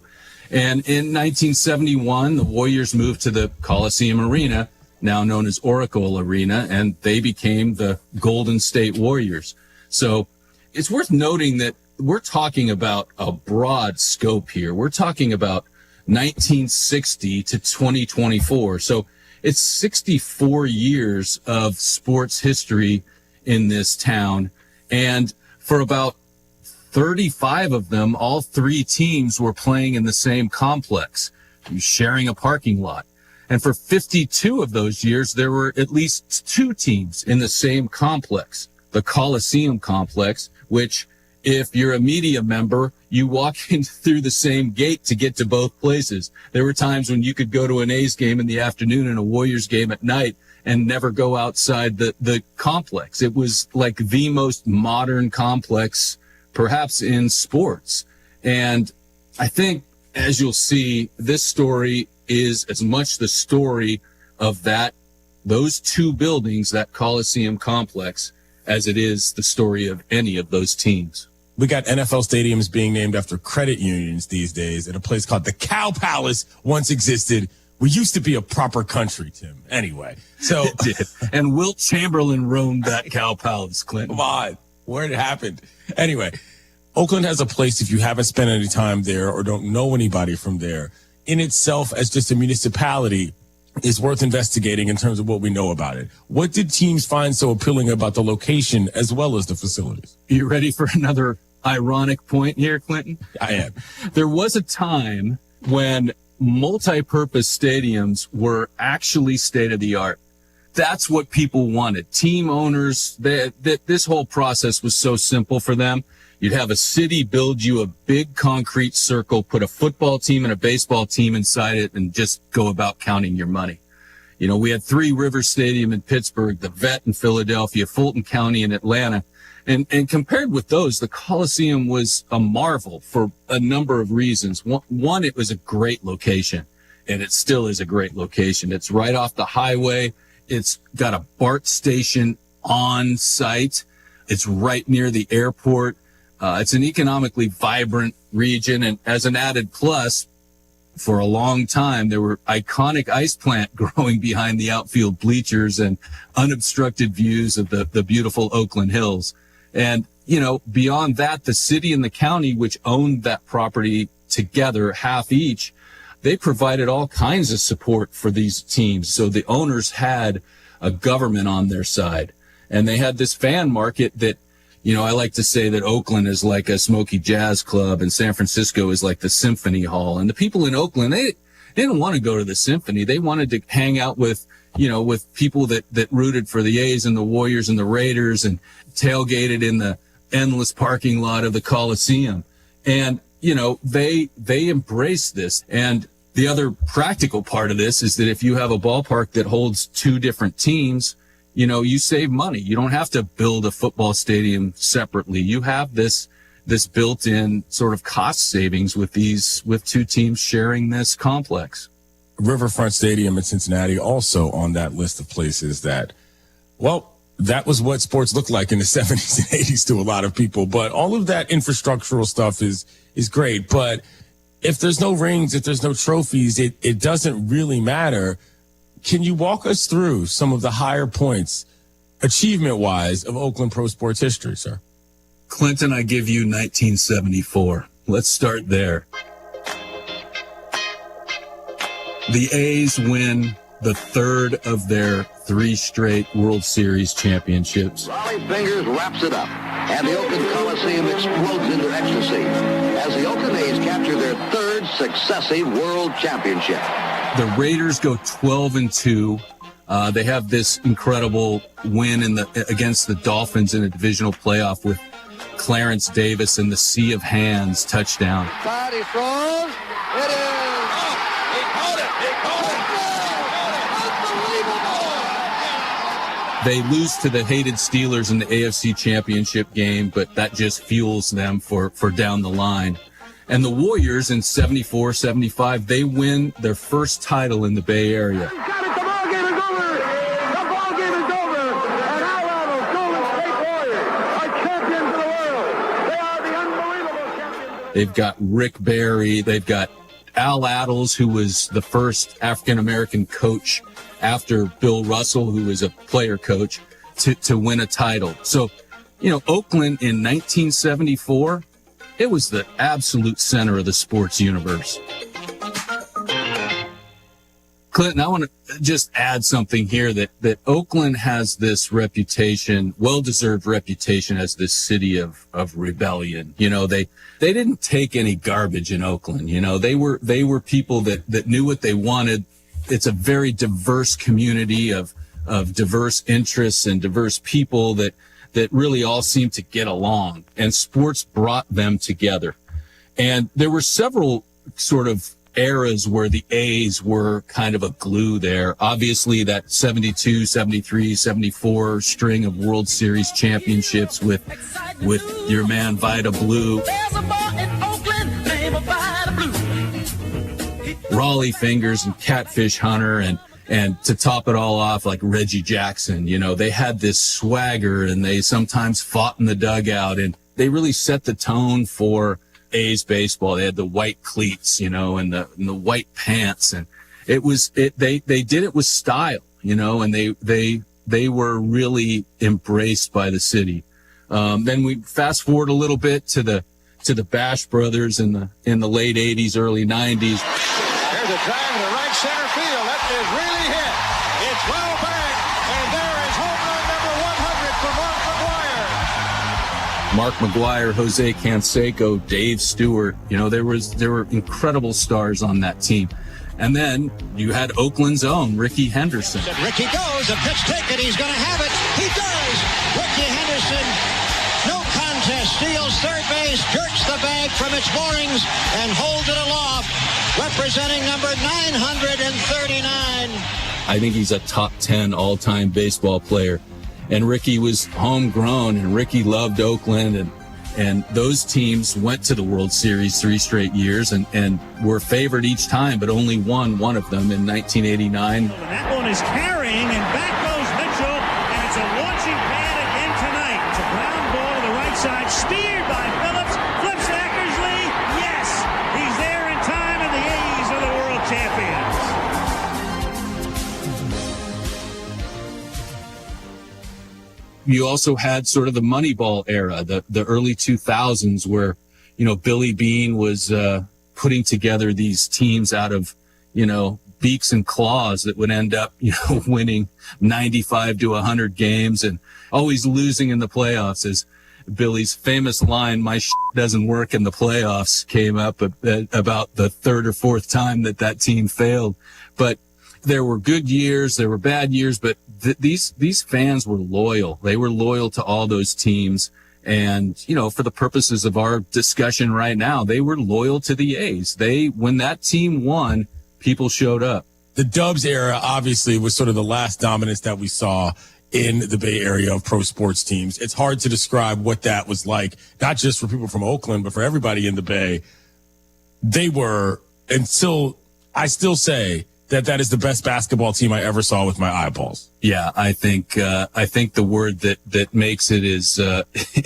And in 1971, the Warriors moved to the Coliseum Arena, now known as Oracle Arena, and they became the Golden State Warriors. So it's worth noting that we're talking about a broad scope here. We're talking about 1960 to 2024. So it's 64 years of sports history in this town. And for about 35 of them, all three teams were playing in the same complex, sharing a parking lot. And for 52 of those years, there were at least two teams in the same complex, the Coliseum complex, which, if you're a media member, you walk in through the same gate to get to both places. There were times when you could go to an A's game in the afternoon and a Warriors game at night and never go outside the complex. It was like the most modern complex, perhaps, in sports. And I think, as you'll see, this story is as much the story of those two buildings, that Coliseum complex, as it is the story of any of those teams. We got NFL stadiums being named after credit unions these days, and a place called the Cow Palace once existed. We used to be a proper country, Tim. Anyway, so it did. And Wilt Chamberlain roamed that Cow Palace, Clinton. Come on, where it happened. Anyway, Oakland has a place, if you haven't spent any time there or don't know anybody from there, in itself as just a municipality is worth investigating in terms of what we know about it. What did teams find so appealing about the location as well as the facilities? You ready for another ironic point here, Clinton? I am. There was a time when multi-purpose stadiums were actually state-of-the-art. That's what people wanted. Team owners, this whole process was so simple for them. You'd have a city build you a big concrete circle, put a football team and a baseball team inside it, and just go about counting your money. You know, we had Three Rivers Stadium in Pittsburgh, the Vet in Philadelphia, Fulton County in Atlanta. And compared with those, the Coliseum was a marvel for a number of reasons. One, it was a great location, and it still is a great location. It's right off the highway. It's got a BART station on site. It's right near the airport. It's an economically vibrant region. And as an added plus, for a long time, there were iconic ice plant growing behind the outfield bleachers and unobstructed views of the beautiful Oakland Hills. And, you know, beyond that, the city and the county, which owned that property together, half each, they provided all kinds of support for these teams. So the owners had a government on their side, and they had this fan market that, you know, I like to say that Oakland is like a Smoky Jazz Club and San Francisco is like the Symphony Hall. And the people in Oakland, they didn't want to go to the Symphony. They wanted to hang out with, you know, with people that rooted for the A's and the Warriors and the Raiders and tailgated in the endless parking lot of the Coliseum. And, you know, they embrace this. And the other practical part of this is that if you have a ballpark that holds two different teams, you know, you save money. You don't have to build a football stadium separately. You have this built-in sort of cost savings with two teams sharing this complex. Riverfront Stadium in Cincinnati also on that list of places that, well, that was what sports looked like in the 70s and 80s to a lot of people. But all of that infrastructural stuff is great. But if there's no rings, if there's no trophies, it doesn't really matter. Can you walk us through some of the higher points, achievement-wise, of Oakland pro sports history, sir? Clinton, I give you 1974. Let's start there. The A's win the third of their 3 straight World Series championships. Rollie Fingers wraps it up, and the Oakland Coliseum explodes into ecstasy as the Oakland A's capture their 3rd successive World Championship. The Raiders go 12-2. They have this incredible win against the Dolphins in a divisional playoff with Clarence Davis and the Sea of Hands touchdown. Body throws. It is. He caught it. They lose to the hated Steelers in the AFC Championship game, but that just fuels them for down the line. And the Warriors in 74-75, they win their first title in the Bay Area. The ball game is over. And now the Golden State Warriors They've got Rick Barry. They've got Al Attles, who was the first African-American coach after Bill Russell, who was a player coach, to win a title. So, Oakland in 1974, it was the absolute center of the sports universe. Clinton, I want to just add something here that Oakland has this reputation, well-deserved reputation, as this city of rebellion. They didn't take any garbage in Oakland. They were people that knew what they wanted. It's a very diverse community of diverse interests and diverse people that really all seem to get along, and sports brought them together. And there were several sort of eras where the A's were kind of a glue there. Obviously that 72, 73, 74 string of World Series championships with your man Vida Blue. Raleigh Fingers and Catfish Hunter, and to top it all off, like Reggie Jackson. They had this swagger, and they sometimes fought in the dugout, and they really set the tone for A's baseball. They had the white cleats, and the white pants, and they did it with style, and they were really embraced by the city. Then we fast forward a little bit to the Bash Brothers in the late 80s, early 90s. There's a drive to right center field. That is really hit. It's well back, and there is home run number 100 for Mark McGwire. Mark McGwire, Jose Canseco, Dave Stewart. There were incredible stars on that team. And then you had Oakland's own Rickey Henderson. Rickey goes, a pitch taken. He's going to have it. He does. Rickey Henderson, no contest, steals third base, jerks the bag from its moorings, and holds it aloft, representing number 939. I think he's a top 10 all-time baseball player. And Rickey was homegrown, and Rickey loved Oakland, and those teams went to the World Series 3 straight years and were favored each time, but only won one of them in 1989. And that one is carrying, and back goes Mitchell, and it's a launching pad again tonight. It's a ground ball to the right side, steered by Phillips, flips to Eckersley. Yes, he's there in time, and the A's are the world champions. You also had sort of the Moneyball era, the early 2000s, where, Billy Beane was putting together these teams out of, beaks and claws that would end up, winning 95 to 100 games and always losing in the playoffs. As Billy's famous line, "My doesn't work in the playoffs," came up about the third or fourth time that team failed. But there were good years, there were bad years, but these fans were loyal. They were loyal to all those teams. And, for the purposes of our discussion right now, they were loyal to the A's. When that team won, people showed up. The Dubs era obviously was sort of the last dominance that we saw in the Bay Area of pro sports teams. It's hard to describe what that was like, not just for people from Oakland, but for everybody in the Bay. They were, I still say, that is the best basketball team I ever saw with my eyeballs. Yeah, I think the word that makes it is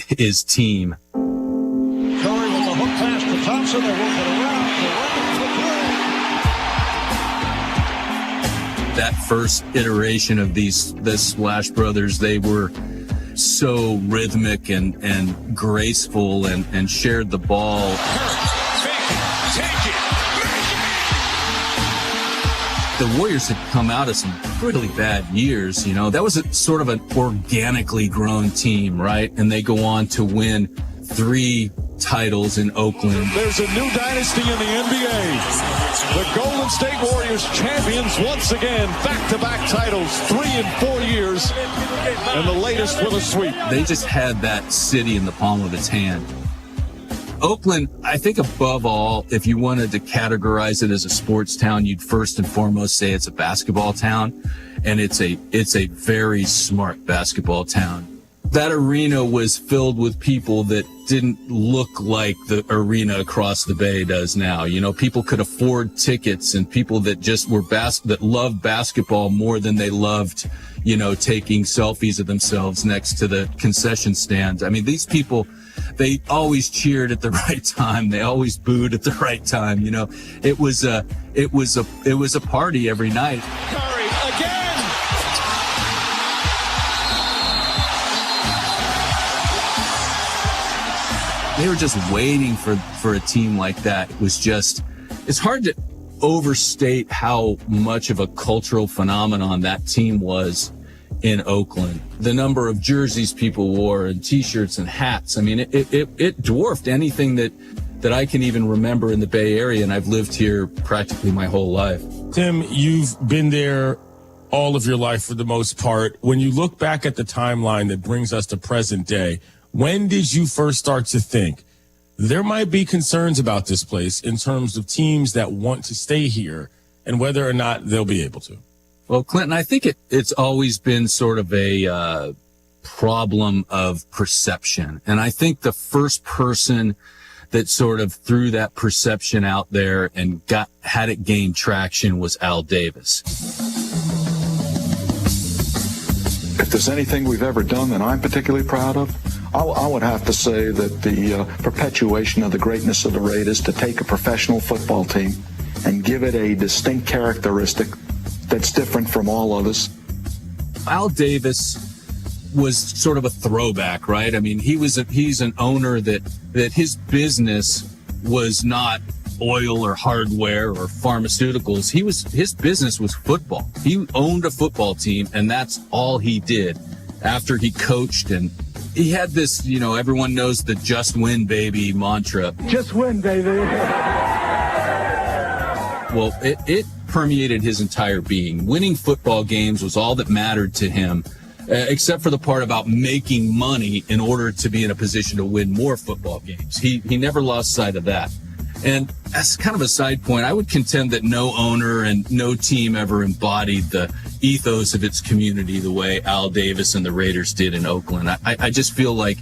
is team. Curry with a hook pass to Thompson. They're working around. That first iteration of the Splash Brothers, they were so rhythmic and graceful and shared the ball. The Warriors had come out of some really bad years, That was sort of an organically grown team, right? And they go on to win 3 titles in Oakland. There's a new dynasty in the NBA. The Golden State Warriors champions once again, back-to-back titles, 3 in 4 years, and the latest with a sweep. They just had that city in the palm of its hand. Oakland, I think above all, if you wanted to categorize it as a sports town, you'd first and foremost say it's a basketball town, and it's a very smart basketball town. That arena was filled with people that didn't look like the arena across the bay does now. People could afford tickets, and people that just were that loved basketball more than they loved, taking selfies of themselves next to the concession stands. I mean, these people, They always cheered at the right time. They always booed at the right time. You know, it was a party every night. Curry again. They were just waiting for a team like that. It's hard to overstate how much of a cultural phenomenon that team was in Oakland. The number of jerseys people wore and T-shirts and hats. I mean, it dwarfed anything that I can even remember in the Bay Area, and I've lived here practically my whole life. Tim, you've been there all of your life for the most part. When you look back at the timeline that brings us to present day, when did you first start to think there might be concerns about this place in terms of teams that want to stay here and whether or not they'll be able to? Well, Clinton, I think it's always been sort of a problem of perception. And I think the first person that sort of threw that perception out there and had it gain traction was Al Davis. If there's anything we've ever done that I'm particularly proud of, I would have to say that the perpetuation of the greatness of the Raiders, to take a professional football team and give it a distinct characteristic that's different from all others. Al Davis was sort of a throwback, right? I mean, he's an owner that his business was not oil or hardware or pharmaceuticals. His business was football. He owned a football team, and that's all he did after he coached. And he had this, you know, everyone knows the just win, baby mantra. Just win, baby. Well, it permeated his entire being. Winning football games was all that mattered to him, except for the part about making money in order to be in a position to win more football games. He never lost sight of that. And as kind of a side point, I would contend that no owner and no team ever embodied the ethos of its community the way Al Davis and the Raiders did in Oakland. I just feel like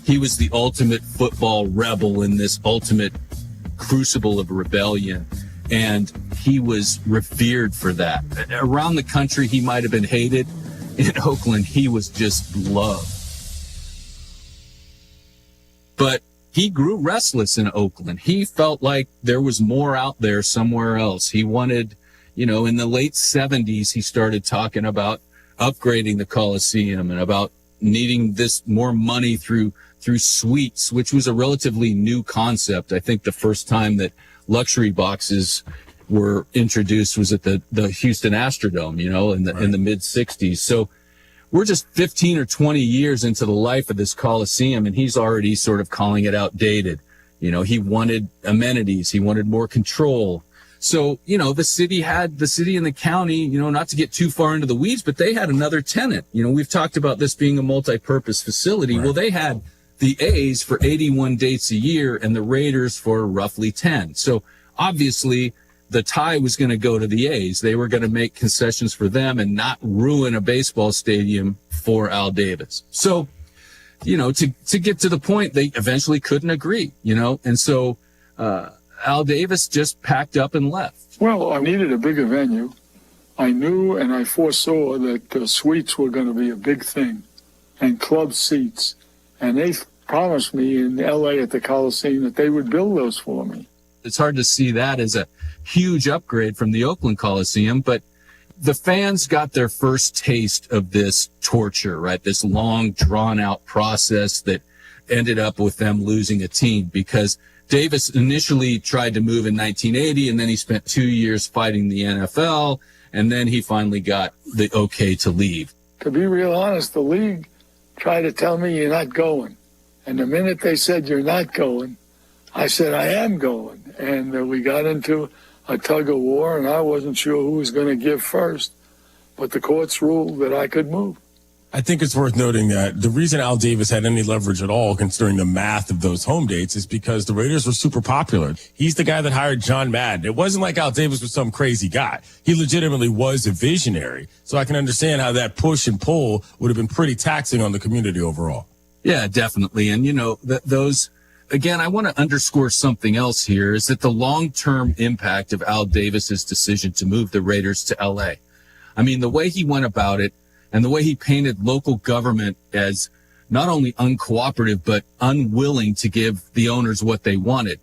he was the ultimate football rebel in this ultimate crucible of rebellion. And he was revered for that. Around the country, he might have been hated. In Oakland, he was just loved. But he grew restless in Oakland. He felt like there was more out there somewhere else. He wanted, you know, in the late 70s, he started talking about upgrading the Coliseum and about needing this more money through suites, which was a relatively new concept. I think the first time that luxury boxes were introduced was at the Houston Astrodome, you know, in the mid 60s. So we're just 15 or 20 years into the life of this Coliseum, and he's already sort of calling it outdated. You know, he wanted amenities. He wanted more control. So, you know, the city and the county, you know, not to get too far into the weeds, but they had another tenant. You know, we've talked about this being a multi-purpose facility. Right. Well, they had the A's for 81 dates a year and the Raiders for roughly 10. So obviously the tie was going to go to the A's. They were going to make concessions for them and not ruin a baseball stadium for Al Davis. So, you know, to get to the point, they eventually couldn't agree, you know, and so Al Davis just packed up and left. Well, I needed a bigger venue. I knew and I foresaw that suites were going to be a big thing and club seats. And they promised me in L.A. at the Coliseum that they would build those for me. It's hard to see that as a huge upgrade from the Oakland Coliseum, but the fans got their first taste of this torture, right? This long, drawn-out process that ended up with them losing a team, because Davis initially tried to move in 1980, and then he spent 2 years fighting the NFL, and then he finally got the okay to leave. To be real honest, the league tried to tell me you're not going. And the minute they said you're not going, I said I am going. And we got into a tug of war, and I wasn't sure who was going to give first. But the courts ruled that I could move. I think it's worth noting that the reason Al Davis had any leverage at all, considering the math of those home dates, is because the Raiders were super popular. He's the guy that hired John Madden. It wasn't like Al Davis was some crazy guy. He legitimately was a visionary. So I can understand how that push and pull would have been pretty taxing on the community overall. Yeah, definitely. And, you know, those, again, I want to underscore something else here, is that the long-term impact of Al Davis's decision to move the Raiders to L.A. I mean, the way he went about it, and the way he painted local government as not only uncooperative, but unwilling to give the owners what they wanted.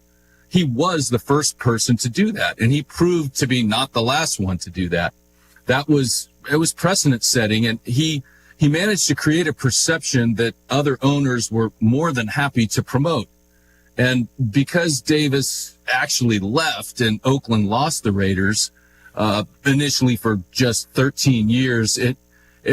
He was the first person to do that, and he proved to be not the last one to do that. It was precedent setting, and he managed to create a perception that other owners were more than happy to promote. And because Davis actually left and Oakland lost the Raiders, initially for just 13 years, it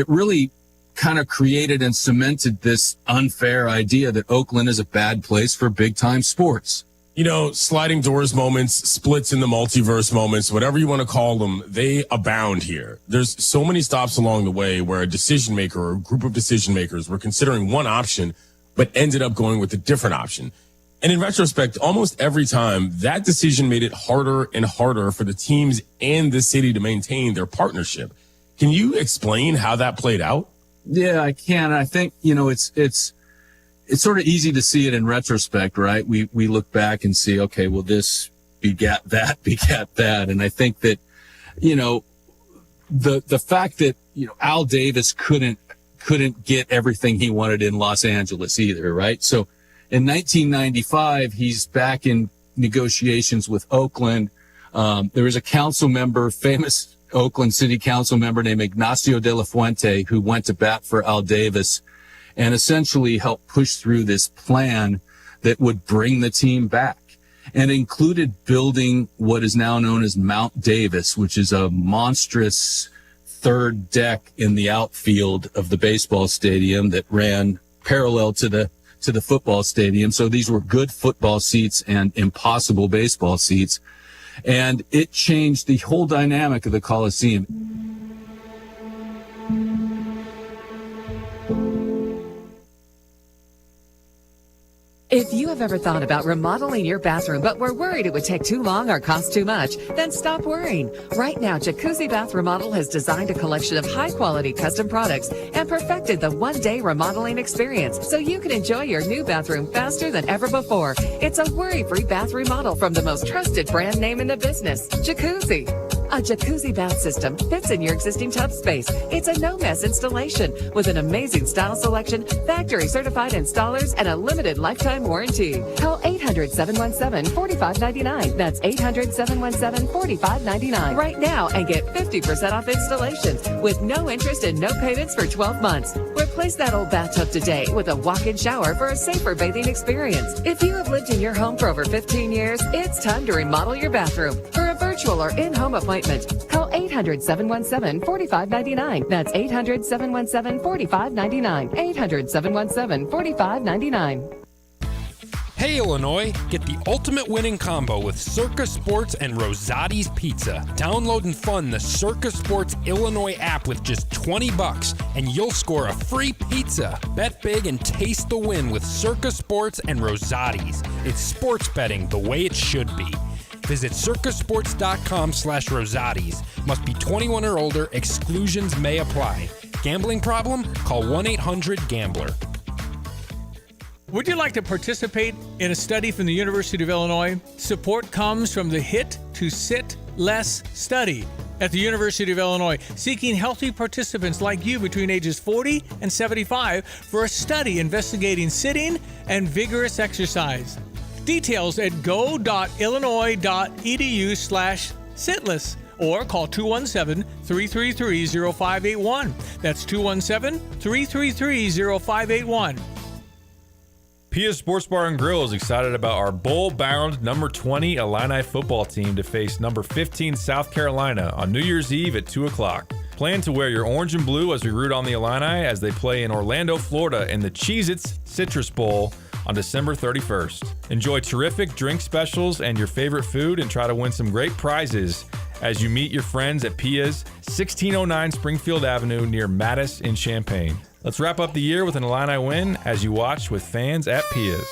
really kind of created and cemented this unfair idea that Oakland is a bad place for big time sports. You know, sliding doors moments, splits in the multiverse moments, whatever you want to call them, they abound here. There's so many stops along the way where a decision maker or a group of decision makers were considering one option, but ended up going with a different option. And in retrospect, almost every time that decision made it harder and harder for the teams and the city to maintain their partnership. Can you explain how that played out? Yeah, I can. I think, you know, it's sort of easy to see it in retrospect, right? We look back and see, okay, well, this begat that. And I think that, you know, the fact that, you know, Al Davis couldn't get everything he wanted in Los Angeles either, right? So in 1995, he's back in negotiations with Oakland. There was a council member, famous Oakland City Council member named Ignacio de la Fuente, who went to bat for Al Davis and essentially helped push through this plan that would bring the team back, and included building what is now known as Mount Davis, which is a monstrous third deck in the outfield of the baseball stadium that ran parallel to the football stadium. So these were good football seats and impossible baseball seats. And it changed the whole dynamic of the Coliseum. If you have ever thought about remodeling your bathroom but were worried it would take too long or cost too much, then stop worrying. Right now, Jacuzzi Bath Remodel has designed a collection of high-quality custom products and perfected the one-day remodeling experience so you can enjoy your new bathroom faster than ever before. It's a worry-free bath remodel from the most trusted brand name in the business, Jacuzzi. A jacuzzi bath system fits in your existing tub space. It's a no-mess installation with an amazing style selection, factory-certified installers, and a limited lifetime warranty. Call 800-717-4599. That's 800-717-4599 right now and get 50% off installations with no interest and no payments for 12 months. Replace that old bathtub today with a walk-in shower for a safer bathing experience. If you have lived in your home for over 15 years, it's time to remodel your bathroom. For a virtual or in-home appointment, call 800-717-4599. That's 800-717-4599. 800-717-4599. Hey Illinois, get the ultimate winning combo with Circa Sports and Rosati's Pizza. Download and fund the Circa Sports Illinois app with just $20 and you'll score a free pizza. Bet big and taste the win with Circa Sports and Rosati's. It's sports betting the way it should be. Visit circasports.com/Rosati's. Must be 21 or older. Exclusions may apply. Gambling problem? Call 1-800-GAMBLER. Would you like to participate in a study from the University of Illinois? Support comes from the HIT to Sit Less study at the University of Illinois, seeking healthy participants like you between ages 40 and 75 for a study investigating sitting and vigorous exercise. Details at go.illinois.edu/sitless or call 217-333-0581. That's 217-333-0581. Pia's Sports Bar and Grill is excited about our bowl-bound number 20 Illini football team to face number 15 South Carolina on New Year's Eve at 2 o'clock. Plan to wear your orange and blue as we root on the Illini as they play in Orlando, Florida in the Cheez-Its Citrus Bowl on December 31st. Enjoy terrific drink specials and your favorite food and try to win some great prizes as you meet your friends at Pia's, 1609 Springfield Avenue near Mattis in Champaign. Let's wrap up the year with an Illini win as you watch with fans at Pia's.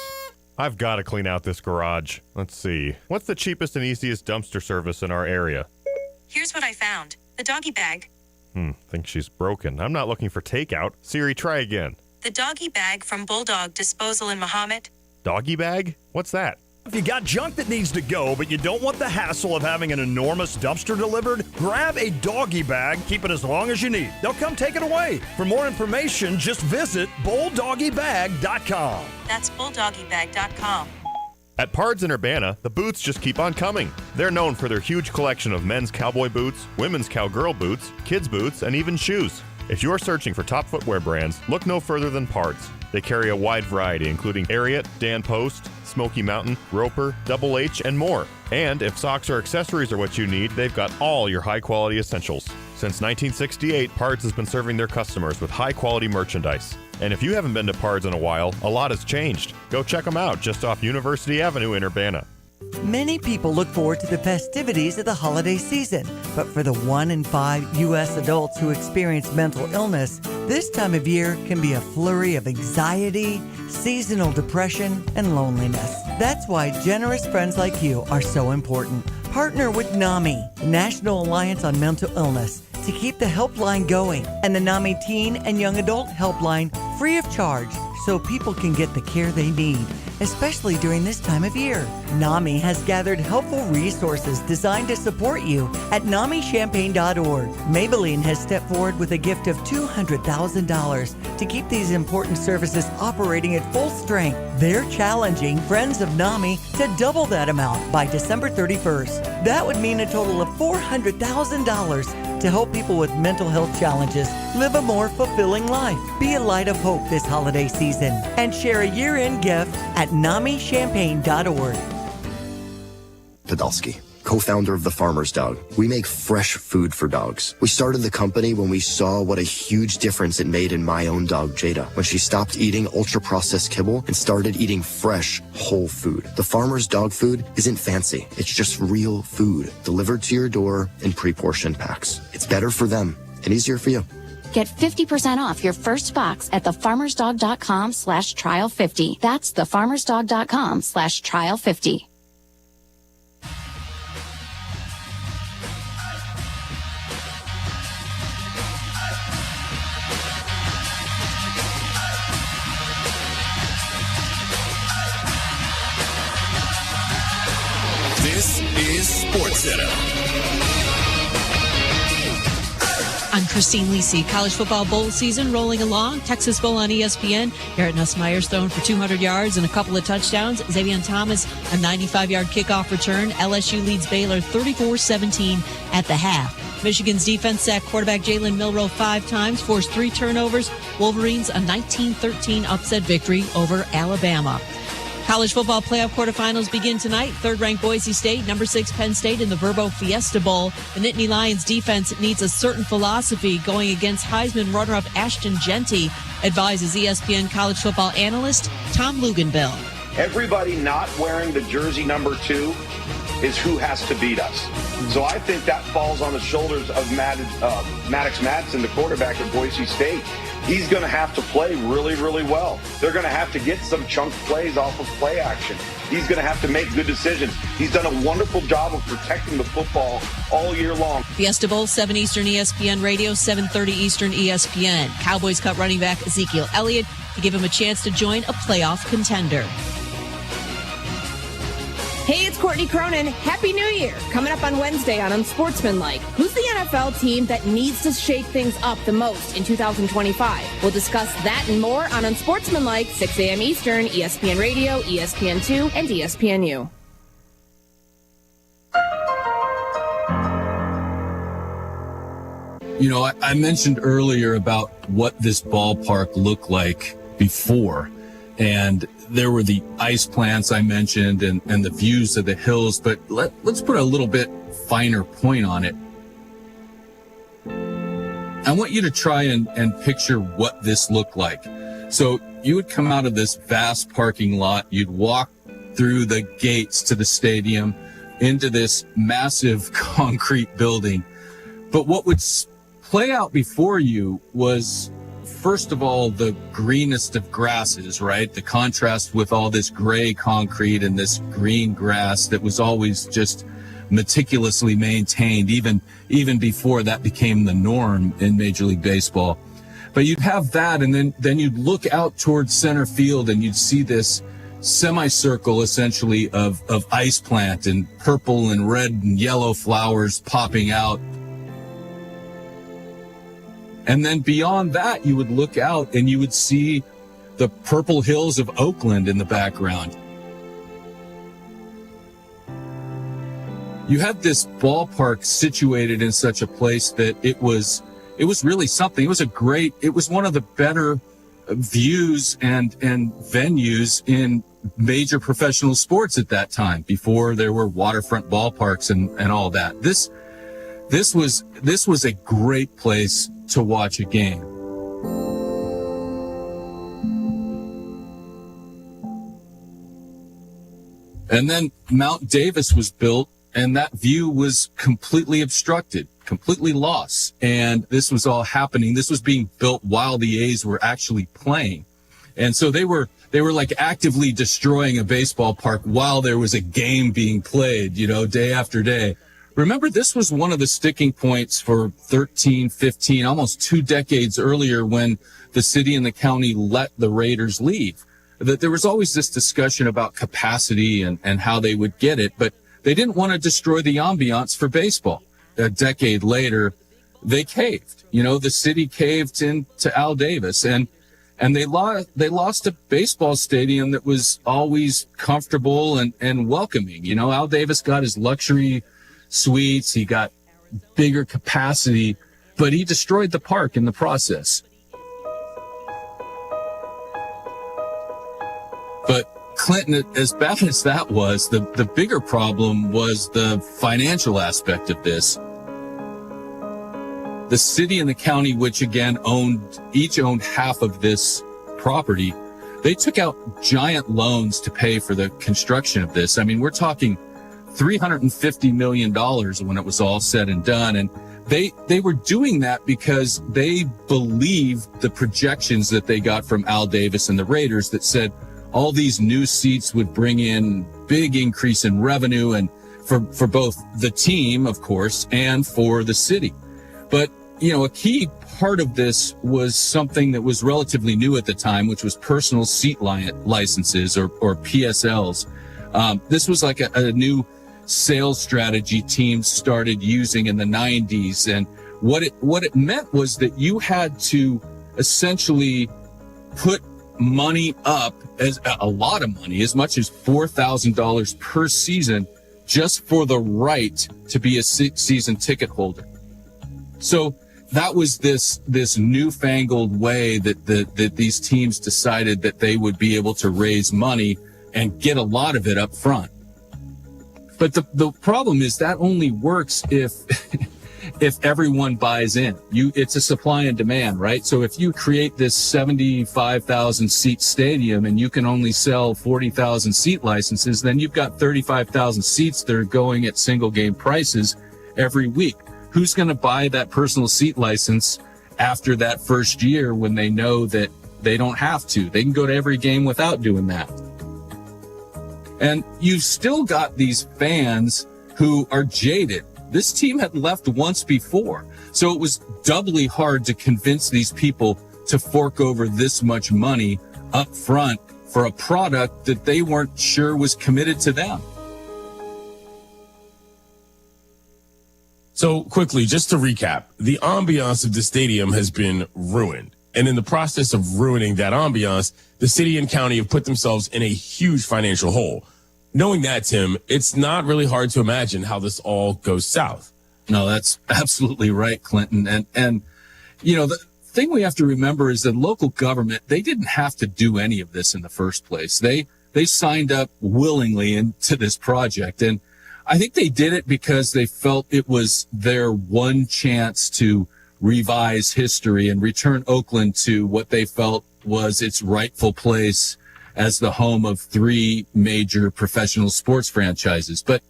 I've got to clean out this garage. Let's see. What's the cheapest and easiest dumpster service in our area? Here's what I found. The doggy bag. Think she's broken. I'm not looking for takeout. Siri, try again. The doggy bag from Bulldog Disposal in Mahomet. Doggy bag? What's that? If you got junk that needs to go, but you don't want the hassle of having an enormous dumpster delivered, grab a doggy bag. Keep it as long as you need. They'll come take it away. For more information, just visit BulldoggyBag.com. That's BulldoggyBag.com. At Pards in Urbana, the boots just keep on coming. They're known for their huge collection of men's cowboy boots, women's cowgirl boots, kids' boots, and even shoes. If you're searching for top footwear brands, look no further than Pards. They carry a wide variety, including Ariat, Dan Post, Smoky Mountain, Roper, Double H, and more. And if socks or accessories are what you need, they've got all your high-quality essentials. Since 1968, Pards has been serving their customers with high-quality merchandise. And if you haven't been to Pards in a while, a lot has changed. Go check them out just off University Avenue in Urbana. Many people look forward to the festivities of the holiday season, but for the 1 in 5 U.S. adults who experience mental illness, this time of year can be a flurry of anxiety, seasonal depression, and loneliness. That's why generous friends like you are so important. Partner with NAMI, National Alliance on Mental Illness, to keep the helpline going, and the NAMI Teen and Young Adult Helpline free of charge so people can get the care they need, especially during this time of year. NAMI has gathered helpful resources designed to support you at NAMIchampaign.org. Maybelline has stepped forward with a gift of $200,000 to keep these important services operating at full strength. They're challenging Friends of NAMI to double that amount by December 31st. That would mean a total of $400,000 to help people with mental health challenges live a more fulfilling life. Be a light of hope this holiday season and share a year-end gift at NAMIchampaign.org. Podolsky, co-founder of The Farmer's Dog. We make fresh food for dogs. We started the company when we saw what a huge difference it made in my own dog, Jada, when she stopped eating ultra-processed kibble and started eating fresh, whole food. The Farmer's Dog food isn't fancy. It's just real food delivered to your door in pre-portioned packs. It's better for them and easier for you. Get 50% off your first box at thefarmersdog.com/trial50. That's thefarmersdog.com/trial50. This is SportsCenter. I'm Christine Lisi. College football bowl season rolling along. Texas Bowl on ESPN. Garrett Nussmeier's thrown for 200 yards and a couple of touchdowns. Xavier Thomas, a 95-yard kickoff return. LSU leads Baylor 34-17 at the half. Michigan's defense sacked quarterback Jalen Milroe 5 times, forced 3 turnovers. Wolverines a 19-13 upset victory over Alabama. College football playoff quarterfinals begin tonight. Third-ranked Boise State, number 6 Penn State in the Verbo Fiesta Bowl. The Nittany Lions defense needs a certain philosophy going against Heisman runner-up Ashton Jeanty, advises ESPN college football analyst Tom Luginbill. Everybody not wearing the jersey number 2 is who has to beat us. So I think that falls on the shoulders of Maddox Madsen, the quarterback of Boise State. He's going to have to play really, really well. They're going to have to get some chunk plays off of play action. He's going to have to make good decisions. He's done a wonderful job of protecting the football all year long. Fiesta Bowl, 7 Eastern ESPN Radio, 7:30 Eastern ESPN. Cowboys cut running back Ezekiel Elliott to give him a chance to join a playoff contender. Hey, it's Courtney Cronin. Happy New Year. Coming up on Wednesday on Unsportsmanlike. Who's the NFL team that needs to shake things up the most in 2025? We'll discuss that and more on Unsportsmanlike, 6 a.m. Eastern, ESPN Radio, ESPN2, and ESPNU. You know, I mentioned earlier about what this ballpark looked like before. And there were the ice plants I mentioned and the views of the hills, but let's put a little bit finer point on it. I want you to try and picture what this looked like. So you would come out of this vast parking lot, you'd walk through the gates to the stadium into this massive concrete building. But what would play out before you was, first of all, the greenest of grasses, right? The contrast with all this gray concrete and this green grass that was always just meticulously maintained, even before that became the norm in Major League Baseball. But you'd have that, and then you'd look out towards center field and you'd see this semicircle essentially of ice plant and purple and red and yellow flowers popping out. And then beyond that, you would look out and you would see the purple hills of Oakland in the background. You had this ballpark situated in such a place that it was really something. It was one of the better views and venues in major professional sports at that time, before there were waterfront ballparks and all that. This was a great place to watch a game. And then Mount Davis was built, and that view was completely obstructed, completely lost. And this was all happening. This was being built while the A's were actually playing. And so they were like actively destroying a baseball park while there was a game being played, day after day. Remember, this was one of the sticking points for 13, 15, almost 2 decades earlier, when the city and the county let the Raiders leave. That there was always this discussion about capacity and how they would get it, but they didn't want to destroy the ambiance for baseball. A decade later, they caved. The city caved into Al Davis, and they lost a baseball stadium that was always comfortable and welcoming. Al Davis got his luxury suites, he got bigger capacity, but he destroyed the park in the process. But Clinton, as bad as that was, the bigger problem was the financial aspect of this. The city and the county, which again each owned half of this property, they took out giant loans to pay for the construction of this. I mean, we're talking $350 million when it was all said and done. And they were doing that because they believed the projections that they got from Al Davis and the Raiders that said all these new seats would bring in big increase in revenue, and for both the team, of course, and for the city. But, a key part of this was something that was relatively new at the time, which was personal seat licenses or PSLs. This was like a new sales strategy teams started using in the 90s. And what it meant was that you had to essentially put money up, as a lot of money, as much as $4,000 per season, just for the right to be a season ticket holder. So that was this newfangled way that these teams decided that they would be able to raise money and get a lot of it up front. But the problem is that only works if everyone buys in. It's a supply and demand, right? So if you create this 75,000 seat stadium and you can only sell 40,000 seat licenses, then you've got 35,000 seats that are going at single game prices every week. Who's going to buy that personal seat license after that first year when they know that they don't have to? They can go to every game without doing that. And you've still got these fans who are jaded. This team had left once before, so it was doubly hard to convince these people to fork over this much money up front for a product that they weren't sure was committed to them. So quickly, just to recap, the ambiance of the stadium has been ruined. And in the process of ruining that ambiance, the city and county have put themselves in a huge financial hole. Knowing that, Tim, it's not really hard to imagine how this all goes south. No, that's absolutely right, Clinton. And the thing we have to remember is that local government, they didn't have to do any of this in the first place. They signed up willingly into this project. And I think they did it because they felt it was their one chance to revise history and return Oakland to what they felt was its rightful place as the home of 3 major professional sports franchises. But,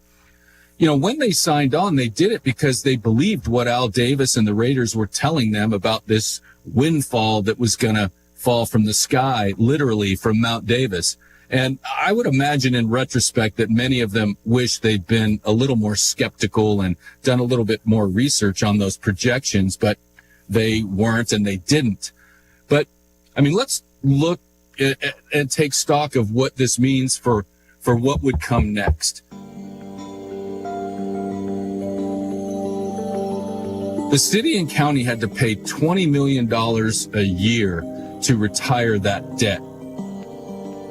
when they signed on, they did it because they believed what Al Davis and the Raiders were telling them about this windfall that was going to fall from the sky, literally from Mount Davis. And I would imagine in retrospect that many of them wish they'd been a little more skeptical and done a little bit more research on those projections, but they weren't and they didn't. But, let's look and take stock of what this means for what would come next. The city and county had to pay $20 million a year to retire that debt.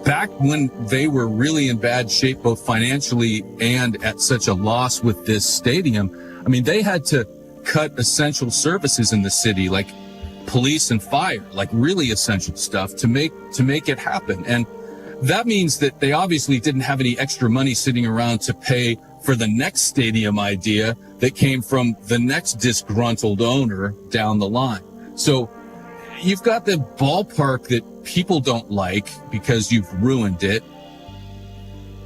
Back when they were really in bad shape, both financially and at such a loss with this stadium, I mean, they had to cut essential services in the city, like police and fire, like really essential stuff to make it happen. And that means that they obviously didn't have any extra money sitting around to pay for the next stadium idea that came from the next disgruntled owner down the line. So you've got the ballpark that people don't like because you've ruined it.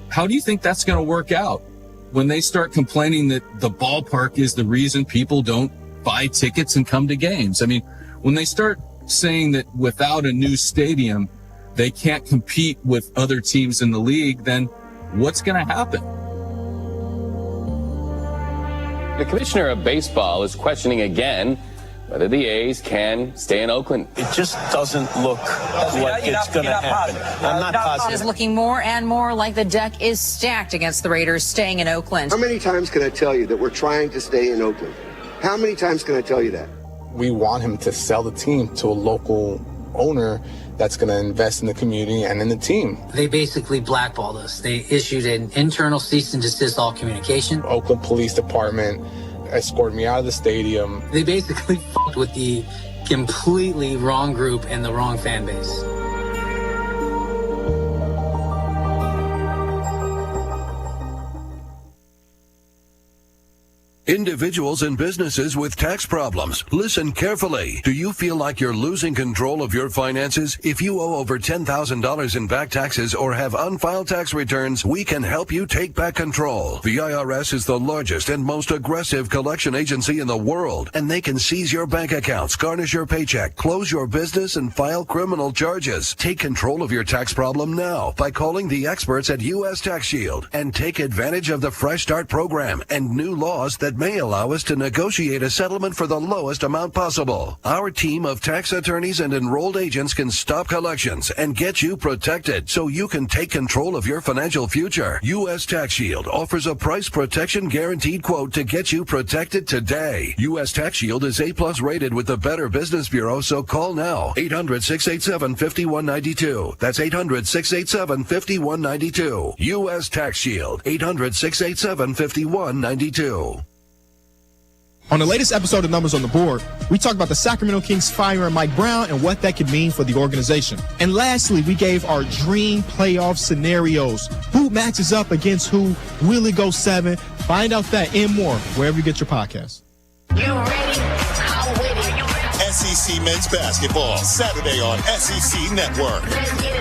How do you think that's going to work out when they start complaining that the ballpark is the reason people don't buy tickets and come to games? I mean, when they start saying that without a new stadium, they can't compete with other teams in the league, then what's going to happen? The commissioner of baseball is questioning again whether the A's can stay in Oakland. It just doesn't look like it's going to happen. I'm not positive. It is looking more and more like the deck is stacked against the Raiders staying in Oakland. How many times can I tell you that we're trying to stay in Oakland? How many times can I tell you that? We want him to sell the team to a local owner that's going to invest in the community and in the team. They basically blackballed us. They issued an internal cease and desist all communication. Oakland Police Department escorted me out of the stadium. They basically fucked with the completely wrong group and the wrong fan base. Individuals and businesses with tax problems, listen carefully. Do you feel like you're losing control of your finances? If you owe over $10,000 in back taxes or have unfiled tax returns, we can help you take back control. The IRS is the largest and most aggressive collection agency in the world, and they can seize your bank accounts, garnish your paycheck, close your business, and file criminal charges. Take control of your tax problem now by calling the experts at U.S. Tax Shield and take advantage of the Fresh Start program and new laws that may allow us to negotiate a settlement for the lowest amount possible. Our team of tax attorneys and enrolled agents can stop collections and get you protected so you can take control of your financial future. U.S. Tax Shield offers a price protection guaranteed quote to get you protected today. U.S. Tax Shield is A+ rated with the Better Business Bureau, so call now. 800-687-5192. That's 800-687-5192. U.S. Tax Shield. 800-687-5192. On the latest episode of Numbers on the Board, we talked about the Sacramento Kings firing Mike Brown and what that could mean for the organization. And lastly, we gave our dream playoff scenarios. Who matches up against who? Will it go 7? Find out that and more wherever you get your podcasts. You ready? I'm ready. SEC Men's Basketball, Saturday on SEC Network. Let's get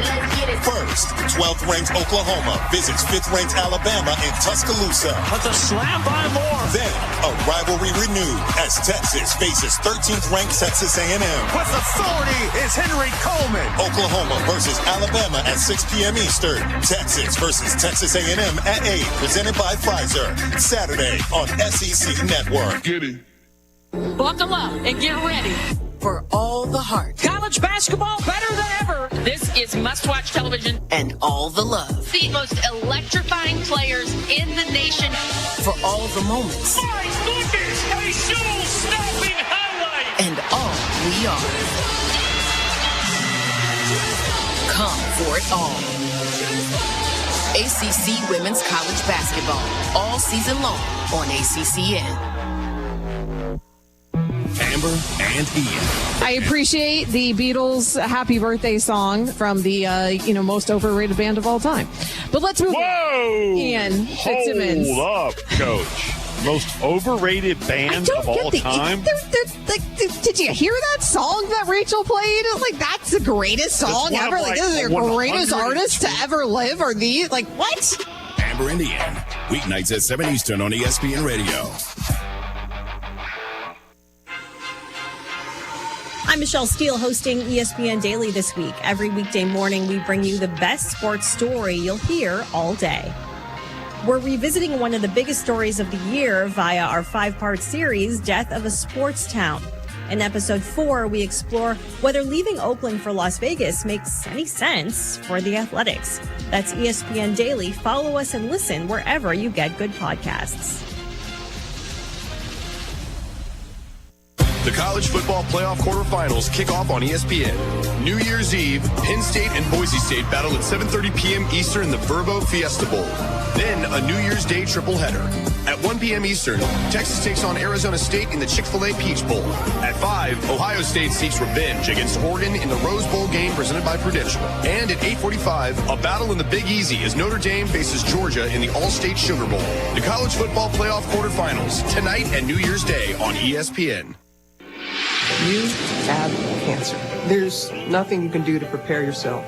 it. First, 12th ranked Oklahoma visits 5th ranked Alabama in Tuscaloosa. But the slam by Moore. Then, a rivalry renewed as Texas faces 13th ranked Texas A&M. With authority is Henry Coleman. Oklahoma versus Alabama at 6 p.m. Eastern. Texas versus Texas A&M at 8, presented by Pfizer. Saturday on SEC Network. Get it. Buckle up and get ready for all the heart. College basketball better than ever. This is must-watch television. And all the love. The most electrifying players in the nation. For all the moments. My goodness, a show-stopping highlight. And all we are. Come for it all. ACC Women's College Basketball. All season long on ACCN. Amber and Ian. I appreciate the Beatles' Happy Birthday song from the most overrated band of all time. But let's move on. Ian Fitzsimmons. Hold up, Coach. Most overrated band of all time? Did you hear that song that Rachel played? Like, that's the greatest song ever. Like, this is the greatest artist to ever live. Or the, like, what? Amber and Ian. Weeknights at 7 Eastern on ESPN Radio. I'm Michelle Steele, hosting ESPN Daily this week. Every weekday morning, we bring you the best sports story you'll hear all day. We're revisiting one of the biggest stories of the year via our 5-part series, Death of a Sports Town. In episode 4, we explore whether leaving Oakland for Las Vegas makes any sense for the Athletics. That's ESPN Daily. Follow us and listen wherever you get good podcasts. The college football playoff quarterfinals kick off on ESPN. New Year's Eve, Penn State and Boise State battle at 7:30 p.m. Eastern in the Verbo Fiesta Bowl. Then a New Year's Day triple-header. At 1 p.m. Eastern, Texas takes on Arizona State in the Chick-fil-A Peach Bowl. At 5, Ohio State seeks revenge against Oregon in the Rose Bowl game presented by Prudential. And at 8:45, a battle in the Big Easy as Notre Dame faces Georgia in the All-State Sugar Bowl. The college football playoff quarterfinals, tonight and New Year's Day on ESPN. You have cancer. There's nothing you can do to prepare yourself.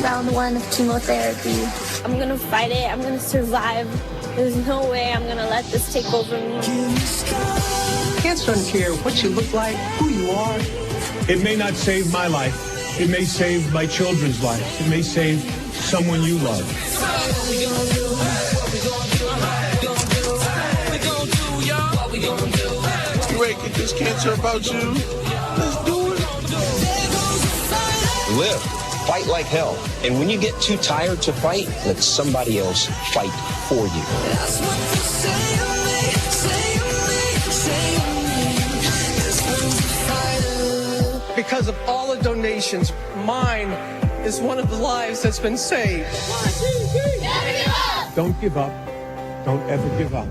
Round 1 of chemotherapy. I'm gonna fight it. I'm gonna survive. There's no way I'm gonna let this take over me. Cancer doesn't care what you look like, who you are. It may not save my life. It may save my children's lives. It may save someone you love. You ain't get this cancer about you. Let's do it. Live. Fight like hell. And when you get too tired to fight, let somebody else fight for you. Because of all the donations, mine is one of the lives that's been saved. 1, 2, 3. Never give up. Don't give up. Don't ever give up.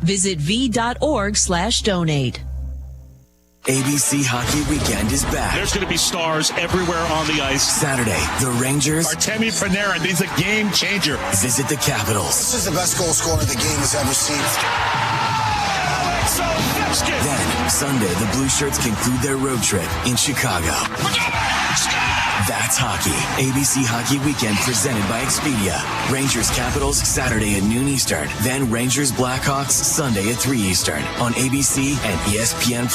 Visit v.org/donate. ABC Hockey Weekend is back. There's going to be stars everywhere on the ice. Saturday, the Rangers. Artemi Panarin, he's a game changer. Visit the Capitals. This is the best goal scorer the game has ever seen. Then, Sunday, the Blue Shirts conclude their road trip in Chicago. That's hockey. ABC Hockey Weekend presented by Expedia. Rangers Capitals Saturday at noon Eastern. Then Rangers Blackhawks Sunday at 3 Eastern on ABC and ESPN+.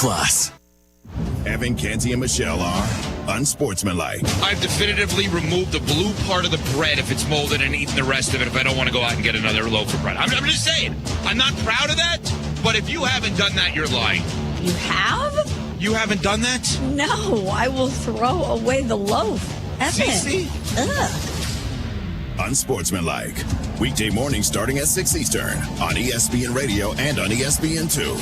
Evan, Kenzie, and Michelle are unsportsmanlike. I've definitively removed the blue part of the bread if it's molded and eaten the rest of it if I don't want to go out and get another loaf of bread. I'm just saying. I'm not proud of that, but if you haven't done that, you're lying. You have? You haven't done that? No, I will throw away the loaf. Evan. See? Unsportsmanlike. Weekday morning starting at 6 Eastern on ESPN Radio and on ESPN2.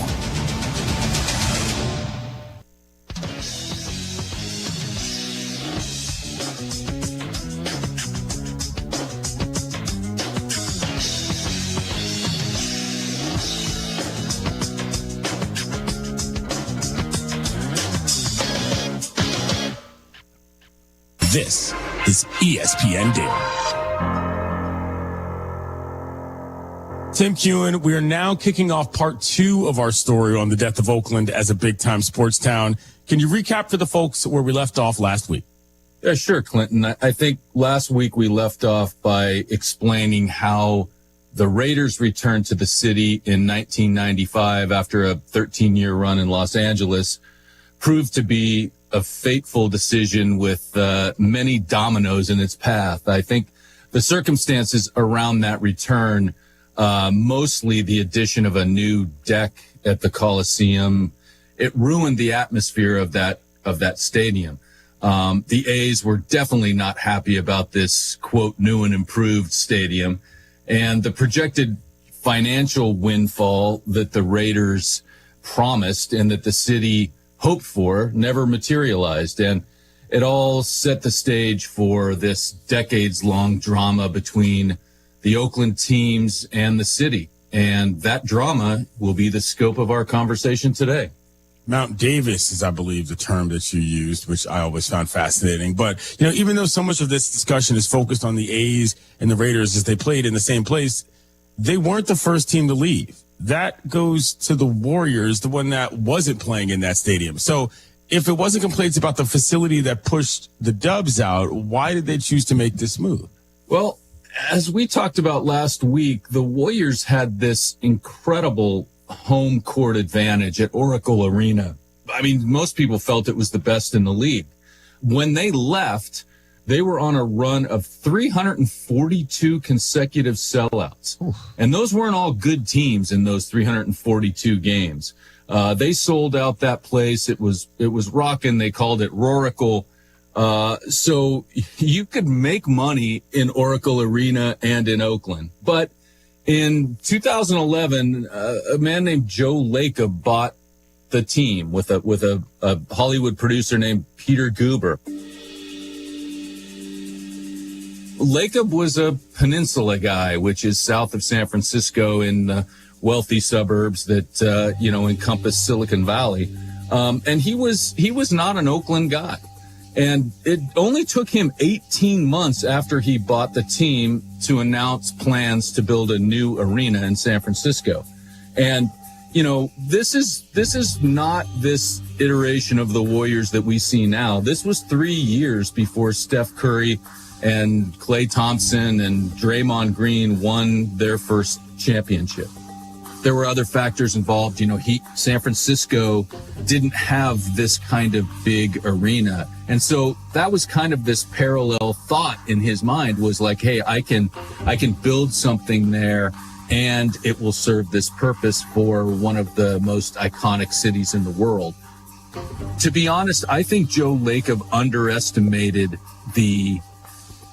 This is ESPN Daily. Tim Kewen, we are now kicking off part 2 of our story on the death of Oakland as a big-time sports town. Can you recap for the folks where we left off last week? Yeah, sure, Clinton. I think last week we left off by explaining how the Raiders returned to the city in 1995 after a 13-year run in Los Angeles proved to be a fateful decision with many dominoes in its path. I think the circumstances around that return, mostly the addition of a new deck at the Coliseum, it ruined the atmosphere of that stadium. The A's were definitely not happy about this, quote, new and improved stadium. And the projected financial windfall that the Raiders promised and that the city hoped for never materialized. And it all set the stage for this decades-long drama between the Oakland teams and the city. And that drama will be the scope of our conversation today. Mount Davis is, I believe, the term that you used, which I always found fascinating. But, even though so much of this discussion is focused on the A's and the Raiders as they played in the same place, they weren't the first team to leave. That goes to the Warriors, the one that wasn't playing in that stadium. So if it wasn't complaints about the facility that pushed the Dubs out, why did they choose to make this move? Well, as we talked about last week, the Warriors had this incredible home court advantage at Oracle Arena. I mean, most people felt it was the best in the league. When they left, they were on a run of 342 consecutive sellouts. Oof. And those weren't all good teams in those 342 games. They sold out that place. It was rocking. They called it Roracle. So you could make money in Oracle Arena and in Oakland. But in 2011, a man named Joe Lacob bought the team with a Hollywood producer named Peter Guber. Lacob was a peninsula guy, which is south of San Francisco in the wealthy suburbs that, encompass Silicon Valley. And he was not an Oakland guy. And it only took him 18 months after he bought the team to announce plans to build a new arena in San Francisco. And, this is not this iteration of the Warriors that we see now. This was 3 years before Steph Curry and Klay Thompson and Draymond Green won their first championship. There were other factors involved. San Francisco didn't have this kind of big arena. And so that was kind of this parallel thought in his mind, was like, hey, I can build something there and it will serve this purpose for one of the most iconic cities in the world. To be honest, I think Joe Lacob underestimated the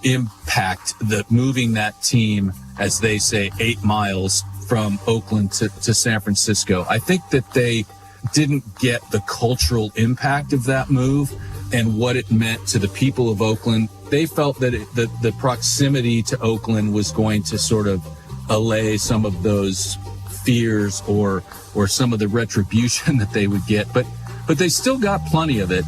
impact that moving that team, as they say, 8 miles from Oakland to San Francisco. I think that they didn't get the cultural impact of that move and what it meant to the people of Oakland. They felt that the proximity to Oakland was going to sort of allay some of those fears or some of the retribution that they would get, but they still got plenty of it.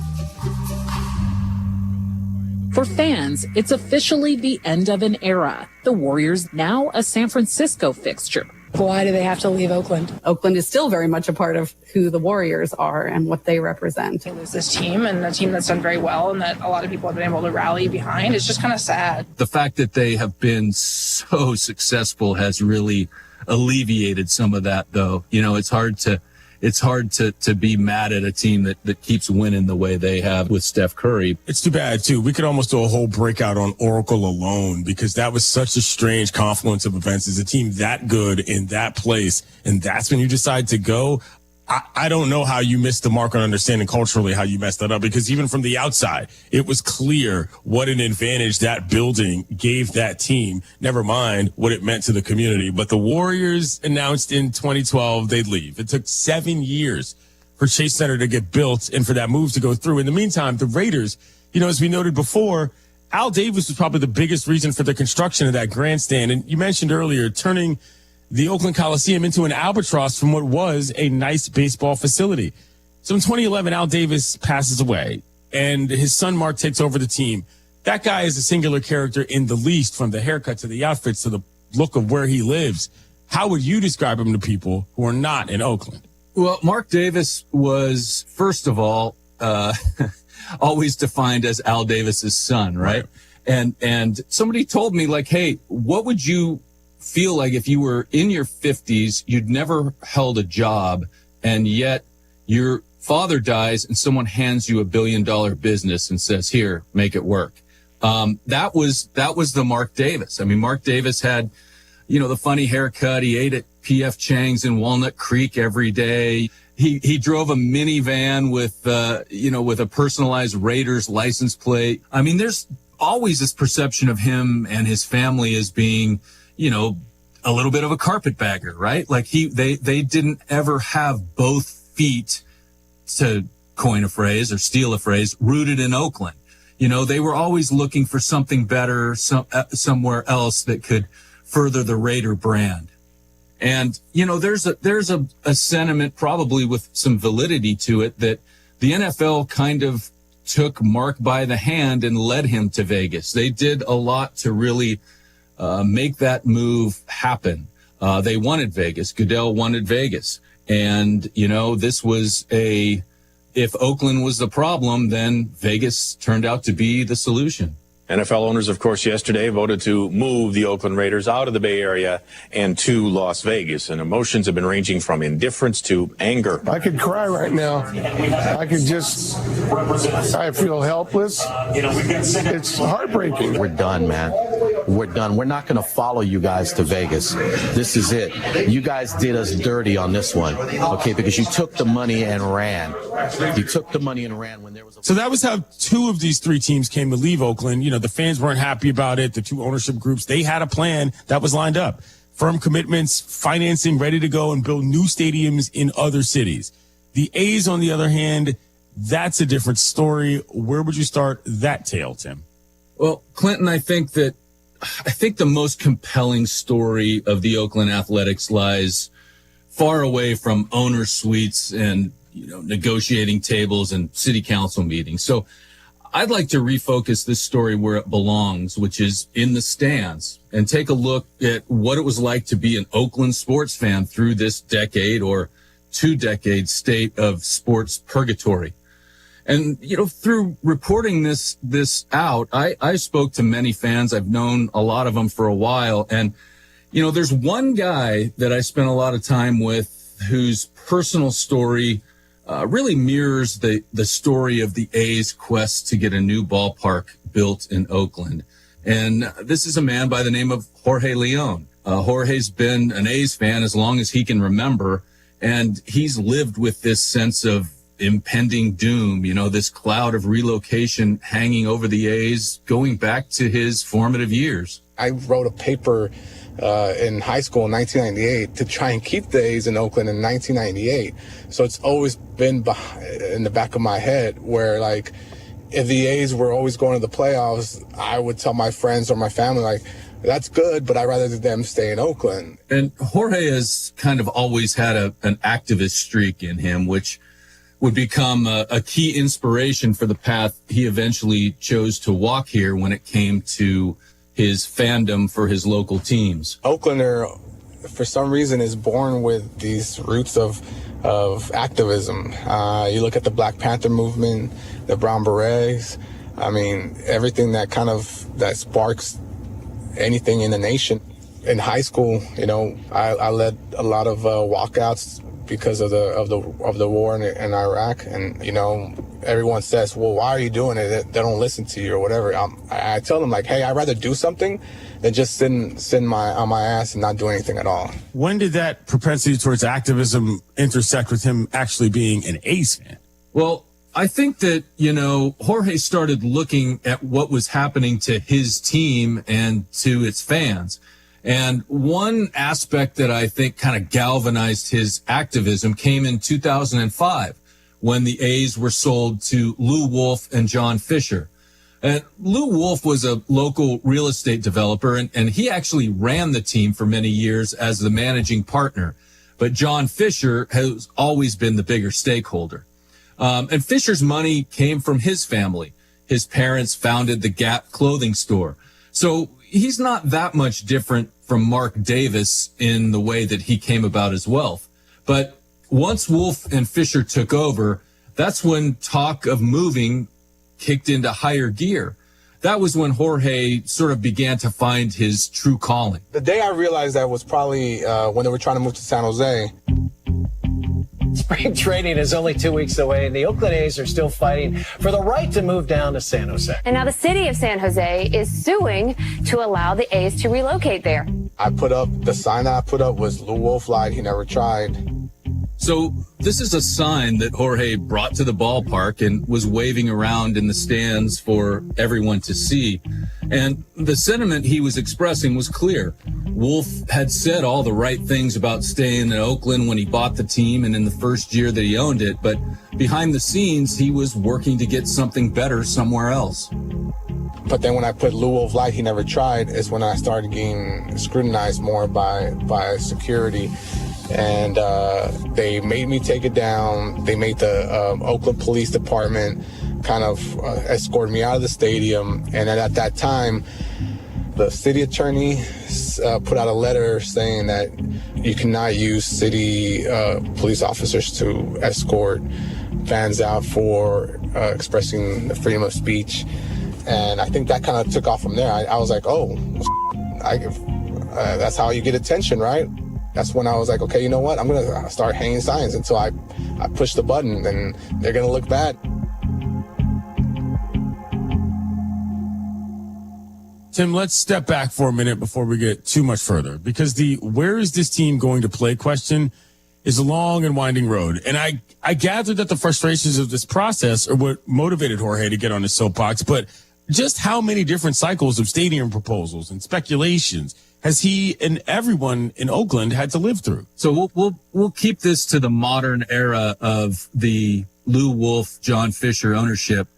For fans, it's officially the end of an era. The Warriors now a San Francisco fixture. Why do they have to leave Oakland? Oakland is still very much a part of who the Warriors are and what they represent. There's this team, and a team that's done very well and that a lot of people have been able to rally behind. It's just kind of sad. The fact that they have been so successful has really alleviated some of that, though. It's hard to be mad at a team that keeps winning the way they have with Steph Curry. It's too bad, too. We could almost do a whole breakout on Oracle alone, because that was such a strange confluence of events. As a team that good in that place, and that's when you decide to go. I don't know how you missed the mark on understanding culturally how you messed that up, because even from the outside, it was clear what an advantage that building gave that team, never mind what it meant to the community. But the Warriors announced in 2012 they'd leave. It took 7 years for Chase Center to get built and for that move to go through. In the meantime, the Raiders, as we noted before, Al Davis was probably the biggest reason for the construction of that grandstand. And you mentioned earlier turning the Oakland Coliseum into an albatross from what was a nice baseball facility. So in 2011, Al Davis passes away, and his son Mark takes over the team. That guy is a singular character in the least, from the haircut to the outfits to the look of where he lives. How would you describe him to people who are not in Oakland? Well, Mark Davis was, first of all, always defined as Al Davis's son, right? And somebody told me, like, hey, what would you feel like if you were in your 50s, you'd never held a job, and yet your father dies and someone hands you $1 billion business and says, here, make it work. That was the Mark Davis. I mean, Mark Davis had, the funny haircut. He ate at P.F. Chang's in Walnut Creek every day. He drove a minivan with a personalized Raiders license plate. I mean, there's always this perception of him and his family as being, a little bit of a carpetbagger, right? Like they didn't ever have both feet, to coin a phrase or steal a phrase, rooted in Oakland. They were always looking for something better, somewhere else that could further the Raider brand. And, there's a sentiment, probably with some validity to it, that the NFL kind of took Mark by the hand and led him to Vegas. They did a lot to really make that move happen. They wanted Vegas. Goodell wanted Vegas. And, this was if Oakland was the problem, then Vegas turned out to be the solution. NFL owners, of course, yesterday voted to move the Oakland Raiders out of the Bay Area and to Las Vegas. And emotions have been ranging from indifference to anger. I could cry right now. I feel helpless. It's heartbreaking. We're done, man. we're done. We're not going to follow you guys to Vegas. This is it. You guys did us dirty on this one, okay, because you took the money and ran. You took the money and ran when there was a... So that was how two of these three teams came to leave Oakland. You know, the fans weren't happy about it. The two ownership groups, they had a plan that was lined up. Firm commitments, financing ready to go and build new stadiums in other cities. The A's, on the other hand, that's a different story. Where would you start that tale, Tim? Well, Clinton, I think the most compelling story of the Oakland Athletics lies far away from owner suites and, negotiating tables and city council meetings. So I'd like to refocus this story where it belongs, which is in the stands, and take a look at what it was like to be an Oakland sports fan through this decade or 2 decade state of sports purgatory. And, through reporting this out, I spoke to many fans. I've known a lot of them for a while. And, there's one guy that I spent a lot of time with whose personal story really mirrors the story of the A's quest to get a new ballpark built in Oakland. And this is a man by the name of Jorge Leon. Jorge's been an A's fan as long as he can remember, and he's lived with this sense of impending doom, this cloud of relocation hanging over the A's going back to his formative years. I wrote a paper in high school in 1998 to try and keep the A's in Oakland in 1998. So it's always been in the back of my head where, like, if the A's were always going to the playoffs, I would tell my friends or my family, like, that's good, but I'd rather them stay in Oakland. And Jorge has kind of always had an activist streak in him, which would become a key inspiration for the path he eventually chose to walk here when it came to his fandom for his local teams. Oaklander, for some reason, is born with these roots of activism. You look at the Black Panther movement, the Brown Berets. I mean, everything that sparks anything in the nation. In high school, I led a lot of walkouts because of the war in Iraq, and everyone says, well, why are you doing it? They don't listen to you or whatever. I tell them, like, hey, I'd rather do something than just sit on my ass and not do anything at all. When did that propensity towards activism intersect with him actually being an A's fan? Well, I think that, Jorge started looking at what was happening to his team and to its fans. And one aspect that I think kind of galvanized his activism came in 2005 when the A's were sold to Lou Wolf and John Fisher. And Lou Wolf was a local real estate developer, and he actually ran the team for many years as the managing partner. But John Fisher has always been the bigger stakeholder. And Fisher's money came from his family. His parents founded the Gap clothing store. So he's not that much different from Mark Davis in the way that he came about his wealth. But once Wolf and Fisher took over, that's when talk of moving kicked into higher gear. That was when Jorge sort of began to find his true calling. The day I realized that was probably when they were trying to move to San Jose. Spring training is only 2 weeks away, and the Oakland A's are still fighting for the right to move down to San Jose. And now the city of San Jose is suing to allow the A's to relocate there. The sign that I put up was Lou Wolf lied, he never tried. So this is a sign that Jorge brought to the ballpark and was waving around in the stands for everyone to see. And the sentiment he was expressing was clear. Wolf had said all the right things about staying in Oakland when he bought the team and in the first year that he owned it, but behind the scenes, he was working to get something better somewhere else. But then when I put Lou Wolf lied, he never tried, is when I started getting scrutinized more by security. And they made me take it down. They made the Oakland Police Department kind of escort me out of the stadium. And then at that time, the city attorney put out a letter saying that you cannot use city police officers to escort fans out for expressing the freedom of speech. And I think that kind of took off from there. I was like, oh, that's how you get attention, right? That's when I was like, okay, you know what? I'm going to start hanging signs until I push the button, and they're going to look bad. Tim, let's step back for a minute before we get too much further, because the where is this team going to play question is a long and winding road. And I gather that the frustrations of this process are what motivated Jorge to get on his soapbox, but just how many different cycles of stadium proposals and speculations has he and everyone in Oakland had to live through? So we'll keep this to the modern era of the Lou Wolf, John Fisher ownership.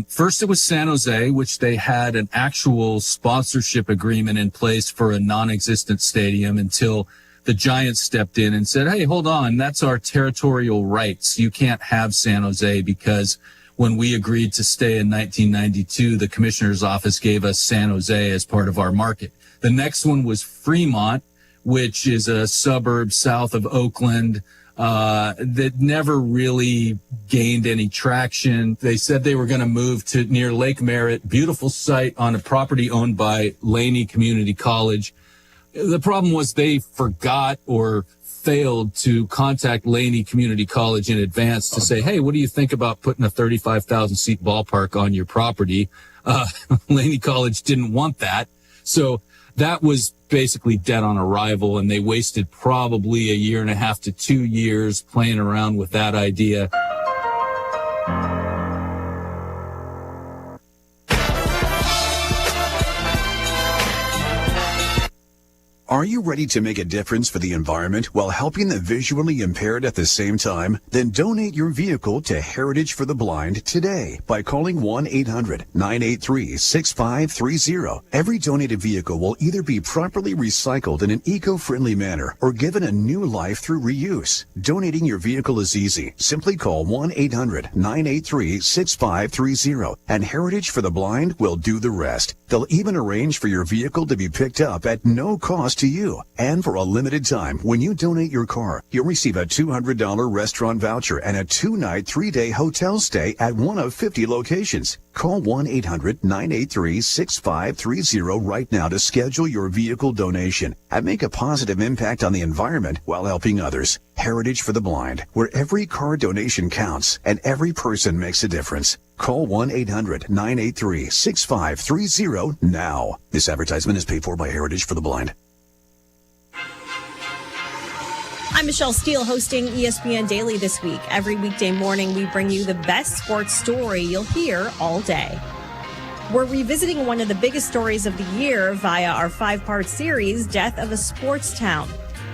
First it was San Jose, which they had an actual sponsorship agreement in place for a non-existent stadium until the Giants stepped in and said, hey, hold on, that's our territorial rights. You can't have San Jose because when we agreed to stay in 1992, the commissioner's office gave us San Jose as part of our market. The next one was Fremont, which is a suburb south of Oakland, that never really gained any traction. They said they were going to move to near Lake Merritt, beautiful site on a property owned by Laney Community College. The problem was they forgot or failed to contact Laney Community College in advance to say, hey, what do you think about putting a 35,000 seat ballpark on your property? Laney College didn't want that. So that was basically dead on arrival, and they wasted probably 1.5 to 2 years playing around with that idea. Are you ready to make a difference for the environment while helping the visually impaired at the same time? Then donate your vehicle to Heritage for the Blind today by calling 1-800-983-6530. Every donated vehicle will either be properly recycled in an eco-friendly manner or given a new life through reuse. Donating your vehicle is easy. Simply call 1-800-983-6530 and Heritage for the Blind will do the rest. They'll even arrange for your vehicle to be picked up at no cost to you. And for a limited time, when you donate your car, you'll receive a $200 restaurant voucher and a 2-night, 3-day hotel stay at one of 50 locations. Call 1-800-983-6530 right now to schedule your vehicle donation and make a positive impact on the environment while helping others. Heritage for the Blind, where every car donation counts and every person makes a difference. Call 1-800-983-6530 now. This advertisement is paid for by Heritage for the Blind. I'm Michelle Steele, hosting ESPN Daily this week. Every weekday morning, we bring you the best sports story you'll hear all day. We're revisiting one of the biggest stories of the year via our 5-part series, Death of a Sports Town.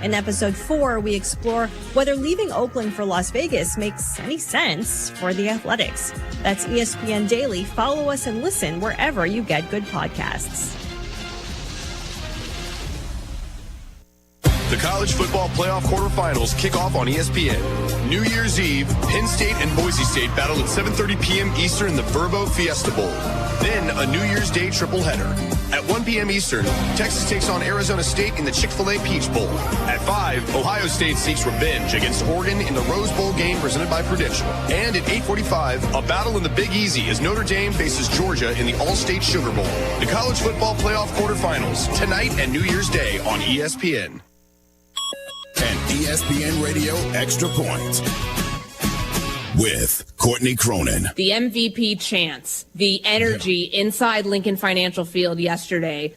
In episode 4, we explore whether leaving Oakland for Las Vegas makes any sense for the Athletics. That's ESPN Daily. Follow us and listen wherever you get good podcasts. The college football playoff quarterfinals kick off on ESPN. New Year's Eve, Penn State and Boise State battle at 7:30 p.m. Eastern in the Verbo Fiesta Bowl. Then a New Year's Day tripleheader. At 1 p.m. Eastern, Texas takes on Arizona State in the Chick-fil-A Peach Bowl. At 5, Ohio State seeks revenge against Oregon in the Rose Bowl game presented by Prudential. And at 8:45, a battle in the Big Easy as Notre Dame faces Georgia in the All-State Sugar Bowl. The college football playoff quarterfinals, tonight and New Year's Day on ESPN. And ESPN Radio Extra Point with Courtney Cronin. The MVP chants, the energy inside Lincoln Financial Field yesterday